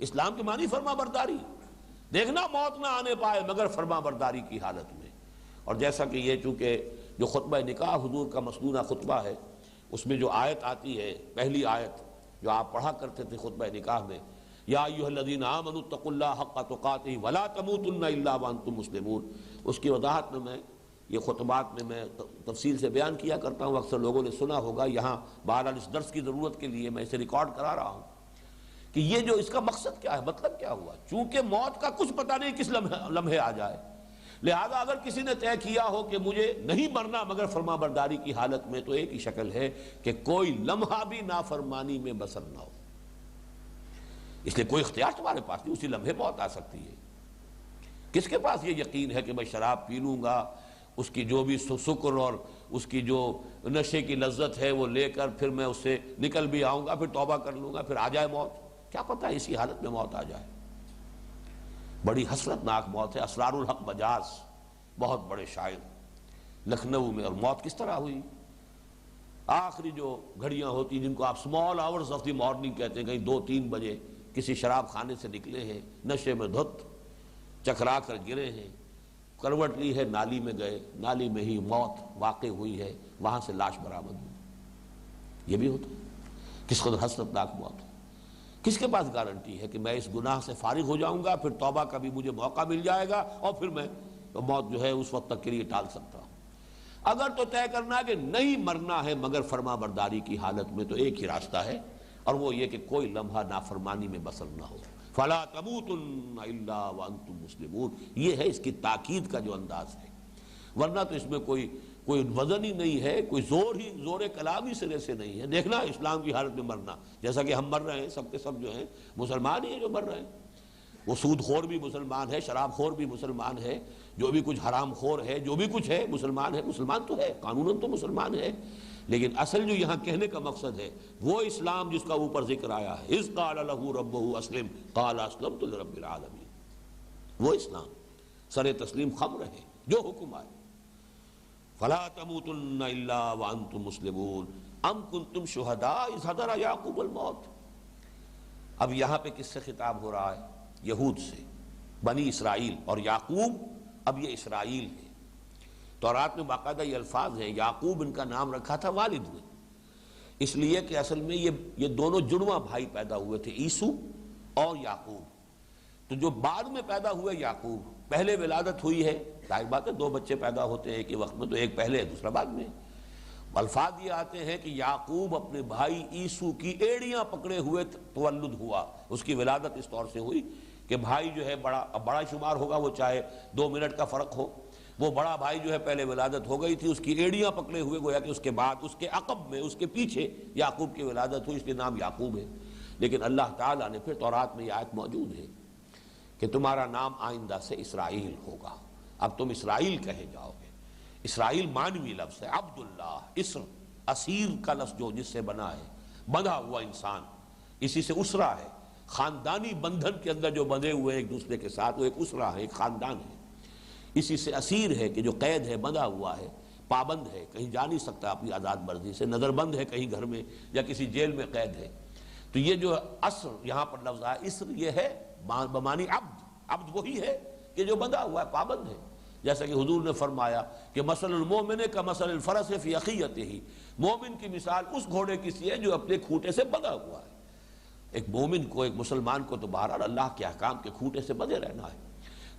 اسلام کے معنی فرما برداری۔ دیکھنا موت نہ آنے پائے مگر فرما برداری کی حالت میں۔ اور جیسا کہ یہ چونکہ جو خطبہ نکاح حضور کا مسنونہ خطبہ ہے، اس میں جو آیت آتی ہے، پہلی آیت جو آپ پڑھا کرتے تھے خطبہ نکاح میں، یا ایھا الذین آمنوا اتقوا اللہ حق تقاتہ ولا تموتن الا وانتم مسلمون، اس کی وضاحت میں یہ خطبات میں تفصیل سے بیان کیا کرتا ہوں، اکثر لوگوں نے سنا ہوگا، یہاں بہرحال اس درس کی ضرورت کے لیے میں اسے ریکارڈ کرا رہا ہوں کہ یہ جو اس کا مقصد کیا ہے، مطلب کیا ہوا، چونکہ موت کا کچھ پتہ نہیں کس لمحے آ جائے، لہذا اگر کسی نے طے کیا ہو کہ مجھے نہیں مرنا مگر فرما برداری کی حالت میں، تو ایک ہی شکل ہے کہ کوئی لمحہ بھی نافرمانی میں بسر نہ ہو، اس لیے کوئی اختیار تمہارے پاس نہیں، اسی لمحے موت آ سکتی ہے۔ کس کے پاس یہ یقین ہے کہ میں شراب پی لوں گا، اس کی جو بھی سکر اور اس کی جو نشے کی لذت ہے وہ لے کر پھر میں اس سے نکل بھی آؤں گا، پھر توبہ کر لوں گا، پھر آ جائے موت، کیا پتہ ہے اسی حالت میں موت آ جائے۔ بڑی حسرت ناک موت ہے۔ اسرار الحق بجاز، بہت بڑے شاعر، لکھنؤ میں، اور موت کس طرح ہوئی؟ آخری جو گھڑیاں ہوتی جن کو آپ small hours of the morning کہتے ہیں، کہیں 2-3 بجے کسی شراب خانے سے نکلے ہیں، نشے میں دھت چکرا کر گرے ہیں، کروٹ لی ہے، نالی میں گئے، نالی میں ہی موت واقع ہوئی ہے، وہاں سے لاش برآمد ہوئی۔ یہ بھی ہوتا ہے، کس قدر حسرتناک موت ہے۔ کس کے پاس گارنٹی ہے کہ میں اس گناہ سے فارغ ہو جاؤں گا، پھر توبہ کا بھی مجھے موقع مل جائے گا اور پھر میں موت جو ہے اس وقت تک کے لیے ٹال سکتا ہوں؟ اگر تو طے کرنا ہے کہ نہیں مرنا ہے مگر فرما برداری کی حالت میں، تو ایک ہی راستہ ہے، اور وہ یہ کہ کوئی لمحہ نافرمانی میں بسر نہ ہو۔ فَلَا تَمُوتُنَّ إِلَّا وَأَنْتُمْ مُسْلِمُونَ، یہ ہے اس کی تاکید کا جو انداز ہے، ورنہ تو اس میں کوئی وزن ہی نہیں ہے، کوئی زور کلام ہی سرے سے نہیں ہے۔ دیکھنا اسلام کی حالت میں مرنا، جیسا کہ ہم مر رہے ہیں، سب کے سب جو ہیں مسلمان ہی ہیں جو مر رہے ہیں۔ وہ سود خور بھی مسلمان ہے، شراب خور بھی مسلمان ہے، جو بھی کچھ حرام خور ہے، جو بھی کچھ ہے مسلمان ہے، مسلمان تو ہے، قانوناً تو مسلمان ہے، لیکن اصل جو یہاں کہنے کا مقصد ہے وہ اسلام جس کا اوپر ذکر آیا ہے، اذ قال له ربه اسلم قال اسلمت لرب العالمین، وہ اسلام سر تسلیم خم رہے جو حکم آئے۔ فلا تموتن الا وانتم مسلمون ام کنتم شہداء اذ حضر یعقوب الموت۔ اب یہاں پہ کس سے خطاب ہو رہا ہے؟ یہود سے، بنی اسرائیل، اور یعقوب اب یہ اسرائیل ہے۔ تورات میں باقاعدہ یہ الفاظ ہیں، یعقوب ان کا نام رکھا تھا والد نے، اس لیے کہ اصل میں یہ دونوں جڑواں بھائی پیدا ہوئے تھے، عیسو اور یعقوب۔ تو جو بعد میں پیدا ہوئے یعقوب، پہلے ولادت ہوئی ہے، ظاہر بات ہے دو بچے پیدا ہوتے ہیں ایک ہی وقت میں، تو ایک پہلے ہے دوسرا بعد میں۔ الفاظ یہ آتے ہیں کہ یعقوب اپنے بھائی عیسو کی ایڑیاں پکڑے ہوئے تولد ہوا، اس کی ولادت اس طور سے ہوئی کہ بھائی جو ہے بڑا شمار ہوگا، وہ چاہے 2 منٹ کا فرق ہو، وہ بڑا بھائی جو ہے پہلے ولادت ہو گئی تھی، اس کی ایڑیاں پکڑے ہوئے، گویا کہ اس کے بعد اس کے عقب میں اس کے پیچھے یعقوب کی ولادت ہوئی، اس کے نام یعقوب ہے۔ لیکن اللہ تعالیٰ نے پھر تورات میں یہ آیت موجود ہے کہ تمہارا نام آئندہ سے اسرائیل ہوگا، اب تم اسرائیل کہے جاؤ گے۔ اسرائیل معنوی لفظ ہے، عبداللہ، اسر، اسیر کا لفظ جو جس سے بنا ہے، بندھا ہوا انسان، اسی سے اسرا ہے، خاندانی بندھن کے اندر جو بندھے ہوئے ایک دوسرے کے ساتھ، وہ ایک اسرا ہے، ایک خاندان ہے۔ اسی سے اسیر ہے کہ جو قید ہے، بندھا ہوا ہے، پابند ہے، کہیں جا نہیں سکتا اپنی آزاد مرضی سے، نظر بند ہے کہیں گھر میں یا کسی جیل میں قید ہے۔ تو یہ جو اسر یہاں پر لفظ ہے، اسر یہ ہے بمانی عبد، عبد وہی ہے کہ جو بندھا ہوا ہے، پابند ہے۔ جیسا کہ حضور نے فرمایا کہ مثل المومن کا مثل الفرس فی عقیتہ، مومن کی مثال اس گھوڑے کی سی ہے جو اپنے کھوٹے سے بندھا ہوا ہے۔ ایک مومن کو، ایک مسلمان کو تو بہرحال اللہ کے احکام کے کھوٹے سے بندھے رہنا ہے۔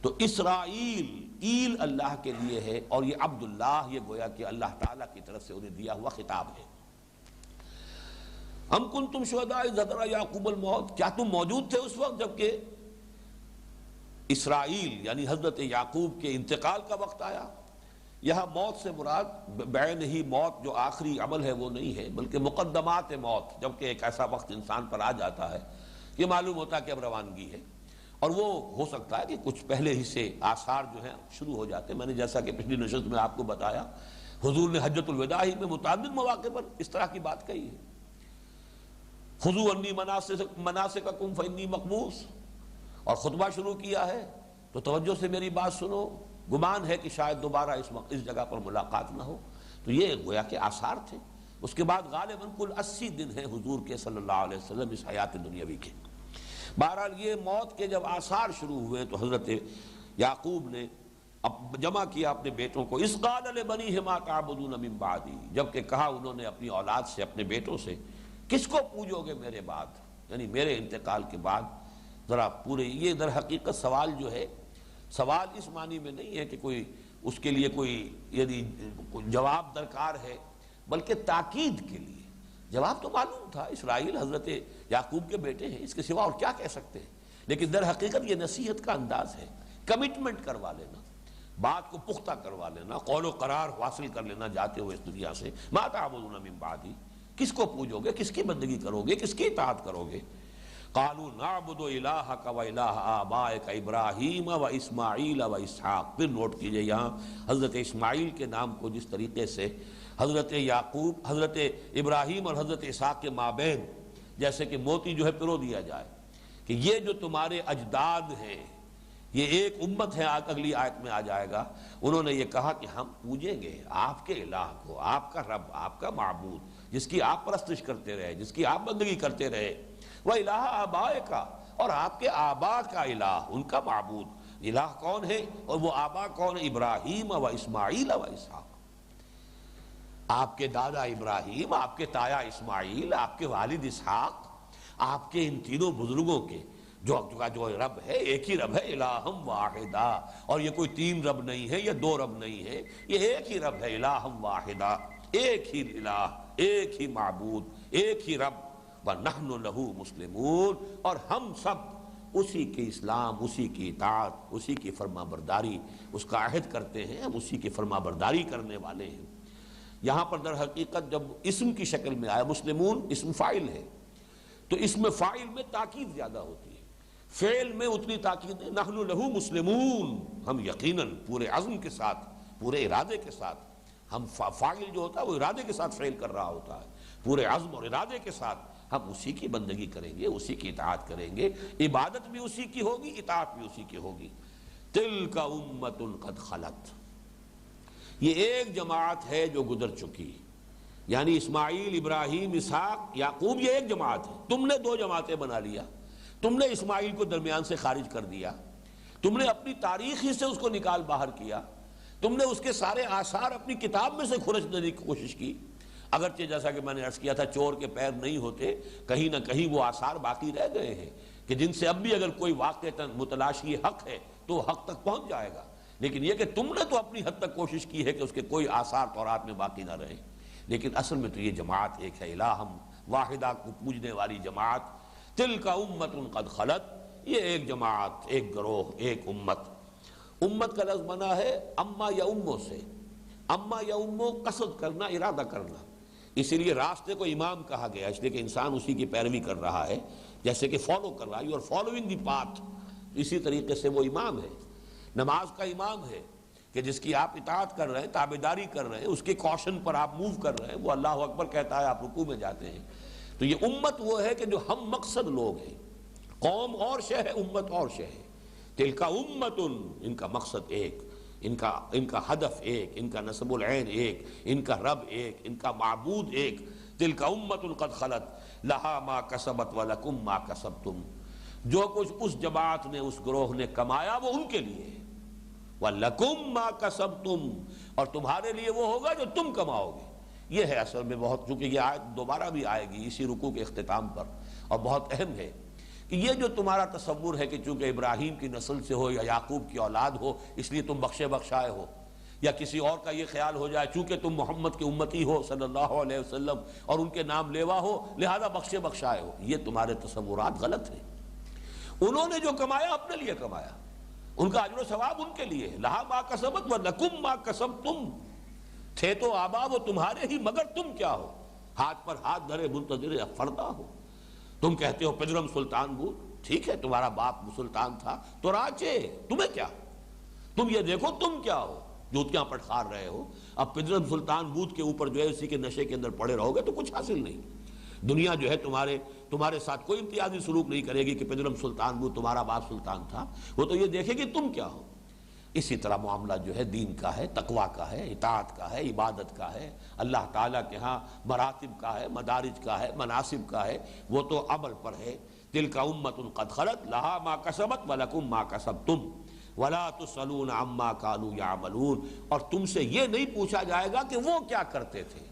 تو اسرائیل، ایل اللہ کے لیے ہے، اور یہ عبداللہ، یہ گویا کہ اللہ تعالیٰ کی طرف سے انہیں دیا ہوا خطاب ہے۔ ام کنتم شہداء اذ حضر یعقوب الموت، کیا تم موجود تھے اس وقت جب کہ اسرائیل یعنی حضرت یعقوب کے انتقال کا وقت آیا؟ یہاں موت سے مراد بعین ہی موت جو آخری عمل ہے وہ نہیں ہے، بلکہ مقدمات موت، جبکہ ایک ایسا وقت انسان پر آ جاتا ہے یہ معلوم ہوتا ہے کہ اب روانگی ہے، اور وہ ہو سکتا ہے کہ کچھ پہلے ہی سے آثار جو ہیں شروع ہو جاتے ہیں۔ میں نے جیسا کہ پچھلی نشست میں آپ کو بتایا، حضور نے حجۃ الوداع ہی میں متعدد مواقع پر اس طرح کی بات کہی ہے، خذوا عنی مناسککم فانی مقبوس، اور خطبہ شروع کیا ہے تو توجہ سے میری بات سنو، گمان ہے کہ شاید دوبارہ اس جگہ پر ملاقات نہ ہو۔ تو یہ گویا کہ آثار تھے۔ اس کے بعد غالباً کل 80 دن ہیں حضور کے صلی اللہ علیہ وسلم اس حیات دنیاوی کے۔ بہرحال یہ موت کے جب آثار شروع ہوئے تو حضرت یعقوب نے اب جمع کیا اپنے بیٹوں کو، اذ قال لبنیہ ما تعبدون من بعدی، جبکہ کہا انہوں نے اپنی اولاد سے، اپنے بیٹوں سے، کس کو پوجو گے میرے بعد، یعنی میرے انتقال کے بعد۔ ذرا پورے یہ در حقیقت سوال جو ہے، سوال اس معنی میں نہیں ہے کہ کوئی اس کے لیے کوئی یعنی جواب درکار ہے، بلکہ تاکید کے لیے۔ جواب تو معلوم تھا، اسرائیل حضرت یعقوب کے بیٹے ہیں، اس کے سوا اور کیا کہہ سکتے ہیں، لیکن در حقیقت یہ نصیحت کا انداز ہے، کمٹمنٹ کروا لینا، بات کو پختہ کروا لینا، قول و قرار حاصل کر لینا جاتے ہوئے اس دنیا سے۔ ما تعبدون من بعدی، کس کو پوجو گے، کس کی بندگی کرو گے، کس کی اطاعت کرو گے؟ قالوا نعبد الہک و الہ آبائک ابراہیم و اسماعیل و اسحاق۔ پھر نوٹ کیجئے یہاں حضرت اسماعیل کے نام کو جس طریقے سے حضرت یعقوب، حضرت ابراہیم اور حضرت اسحاق کے مابین جیسے کہ موتی جو ہے پرو دیا جائے کہ یہ جو تمہارے اجداد ہیں، یہ ایک امت ہے، اگلی آیت میں آ جائے گا، انہوں نے یہ کہا کہ ہم پوجیں گے آپ کے الہ کو، آپ کا رب، آپ کا معبود، جس کی آپ پرستش کرتے رہے، جس کی آپ بندگی کرتے رہے، وہ الہ آبائے کا، اور آپ کے آبا کا الہ، ان کا معبود الہ کون ہے؟ اور وہ آبا کون ہے؟ ابراہیم و اسماعیل و اسحاق۔ آپ کے دادا ابراہیم، آپ کے تایا اسماعیل، آپ کے والد اسحاق، آپ کے ان تینوں بزرگوں کے جو رب ہے ایک ہی رب ہے، الہم واحدہ۔ اور یہ کوئی تین رب نہیں ہے، یہ دو رب نہیں ہے، یہ ایک ہی رب ہے، الہم واحدہ، ایک ہی الہ، ایک ہی معبود، ایک ہی رب۔ وَنَحْنُ لَهُ مُسْلِمُونَ، اور ہم سب اسی کے اسلام، اسی کی اطاعت، اسی کی فرما برداری، اس کا عہد کرتے ہیں، ہم اسی کی فرما برداری کرنے والے ہیں۔ یہاں پر در حقیقت جب اسم کی شکل میں آیا، مسلمون اسم فاعل ہے، تو اسم فاعل میں تاکید زیادہ ہوتی ہے، فعل میں اتنی تاکید ہے۔ نحن لہو مسلمون، ہم یقیناً پورے عزم کے ساتھ، پورے ارادے کے ساتھ، ہم فاعل جو ہوتا ہے وہ ارادے کے ساتھ فعل کر رہا ہوتا ہے، پورے عزم اور ارادے کے ساتھ ہم اسی کی بندگی کریں گے، اسی کی اطاعت کریں گے، عبادت بھی اسی کی ہوگی، اطاعت بھی اسی کی ہوگی۔ تلک امۃ قد خلت، یہ ایک جماعت ہے جو گزر چکی، یعنی اسماعیل، ابراہیم، اسحاق، یعقوب، یہ ایک جماعت ہے۔ تم نے دو جماعتیں بنا لیا، تم نے اسماعیل کو درمیان سے خارج کر دیا، تم نے اپنی تاریخ ہی سے اس کو نکال باہر کیا، تم نے اس کے سارے آثار اپنی کتاب میں سے کھرچ دینے کی کوشش کی، اگرچہ جیسا کہ میں نے عرض کیا تھا چور کے پیر نہیں ہوتے، کہیں نہ کہیں وہ آثار باقی رہ گئے ہیں کہ جن سے اب بھی اگر کوئی واقعتاً متلاشی حق ہے تو حق تک پہنچ جائے گا، لیکن یہ کہ تم نے تو اپنی حد تک کوشش کی ہے کہ اس کے کوئی آثار تورات میں باقی نہ رہے، لیکن اصل میں تو یہ جماعت ایک ہے، الہم واحدہ کو پوجنے والی جماعت۔ تلک امۃ قد خلت، یہ ایک جماعت، ایک گروہ، ایک امت۔ امت کا لفظ بنا ہے اما یا امو سے، اما یا امو قصد کرنا، ارادہ کرنا، اسی لیے راستے کو امام کہا گیا، اس لیے کہ انسان اسی کی پیروی کر رہا ہے، جیسے کہ فالو کر رہا ہے، you are following the path, اسی طریقے سے وہ امام ہے، نماز کا امام ہے کہ جس کی آپ اطاعت کر رہے ہیں، تابعداری کر رہے ہیں، اس کے کوشن پر آپ موو کر رہے ہیں، وہ اللہ اکبر کہتا ہے، آپ رکوع میں جاتے ہیں۔ تو یہ امت وہ ہے کہ جو ہم مقصد لوگ ہیں، قوم اور شے ہے، امت اور شے ہے۔ تلک امت، ان کا مقصد ایک، ان کا ہدف ایک، ان کا نسب العین ایک، ان کا رب ایک، ان کا معبود ایک۔ تلک امۃ قد خلت لہا ما کسبت ولکم ما کسبتم، جو کچھ اس جماعت نے، اس گروہ نے کمایا وہ ان کے لیے ہے، وَلَكُمْ مَا كَسَبْتُمْ، اور تمہارے لیے وہ ہوگا جو تم کماؤ گے۔ یہ ہے اصل میں بہت، چونکہ یہ آیت دوبارہ بھی آئے گی اسی رکوع کے اختتام پر، اور بہت اہم ہے کہ یہ جو تمہارا تصور ہے کہ چونکہ ابراہیم کی نسل سے ہو یا یعقوب کی اولاد ہو اس لیے تم بخشے بخشائے ہو، یا کسی اور کا یہ خیال ہو جائے چونکہ تم محمد کے امتی ہو صلی اللہ علیہ وسلم اور ان کے نام لیوا ہو لہذا بخشے بخشائے ہو، یہ تمہارے تصورات غلط ہیں۔ انہوں نے جو کمایا اپنے لیے کمایا، ان کا اجر و ثواب ان کے لیے، لہا ما کسبت ولکم ما کسبتم، تھے تو آبا وہ تمہارے ہی مگر تم کیا ہو، ہاتھ پر ہاتھ دھرے منتظر فردا ہو۔ تم کہتے ہو پجرم سلطان بود، ٹھیک ہے تمہارا باپ سلطان تھا تو راچے، تمہیں کیا، تم یہ دیکھو تم کیا ہو، جوتیاں پٹخار رہے ہو، اب پجرم سلطان بود کے اوپر جو ہے اسی کے نشے کے اندر پڑے رہو گے تو کچھ حاصل نہیں۔ دنیا جو ہے تمہارے ساتھ کوئی امتیازی سلوک نہیں کرے گی کہ پجرم سلطان بود تمہارا باپ سلطان تھا، وہ تو یہ دیکھے گی تم کیا ہو۔ اسی طرح معاملہ جو ہے دین کا ہے، تقویٰ کا ہے، اطاعت کا ہے، عبادت کا ہے، اللہ تعالیٰ کے ہاں مراتب کا ہے، مدارج کا ہے، مناسب کا ہے، وہ تو عمل پر ہے۔ تلک امۃ قد خلت لہا ما کسبت ولکم ما کسبتم ولا تسألون عما كانوا يعملون، اور تم سے یہ نہیں پوچھا جائے گا کہ وہ کیا کرتے تھے،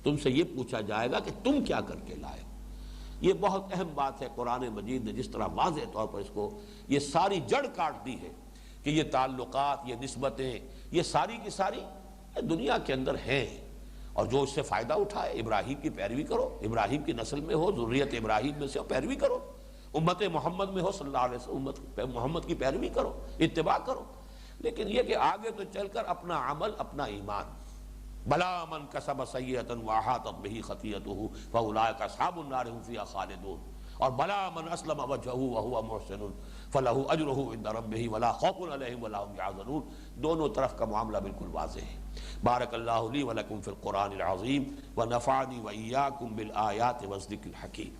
تم سے یہ پوچھا جائے گا کہ تم کیا کر کے لائے ہو۔ یہ بہت اہم بات ہے، قرآن مجید نے جس طرح واضح طور پر اس کو یہ ساری جڑ کاٹ دی ہے کہ یہ تعلقات، یہ نسبتیں، یہ ساری کی ساری دنیا کے اندر ہیں، اور جو اس سے فائدہ اٹھائے ابراہیم کی پیروی کرو، ابراہیم کی نسل میں ہو، ذریت ابراہیم میں سے پیروی کرو، امت محمد میں ہو صلی اللہ علیہ وسلم، امت محمد کی پیروی کرو، اتباع کرو، لیکن یہ کہ آگے تو چل کر اپنا عمل، اپنا ایمان، بلا من کسب سیئۃ واحاطت بہ خطیئتہ فاولئک اصحاب النار هم فیہا خالدون، اور بلا من اسلم وجہہ وہو محسن فلہ اجرہ عند ربہ ولا خوف علیہم ولا هم یحزنون، دونوں طرف کا معاملہ بالکل واضح ہے۔ بارک اللہ لی ولکم فی القرآن العظیم ونفعنی وإیاکم بالآیات والذکر الحکیم۔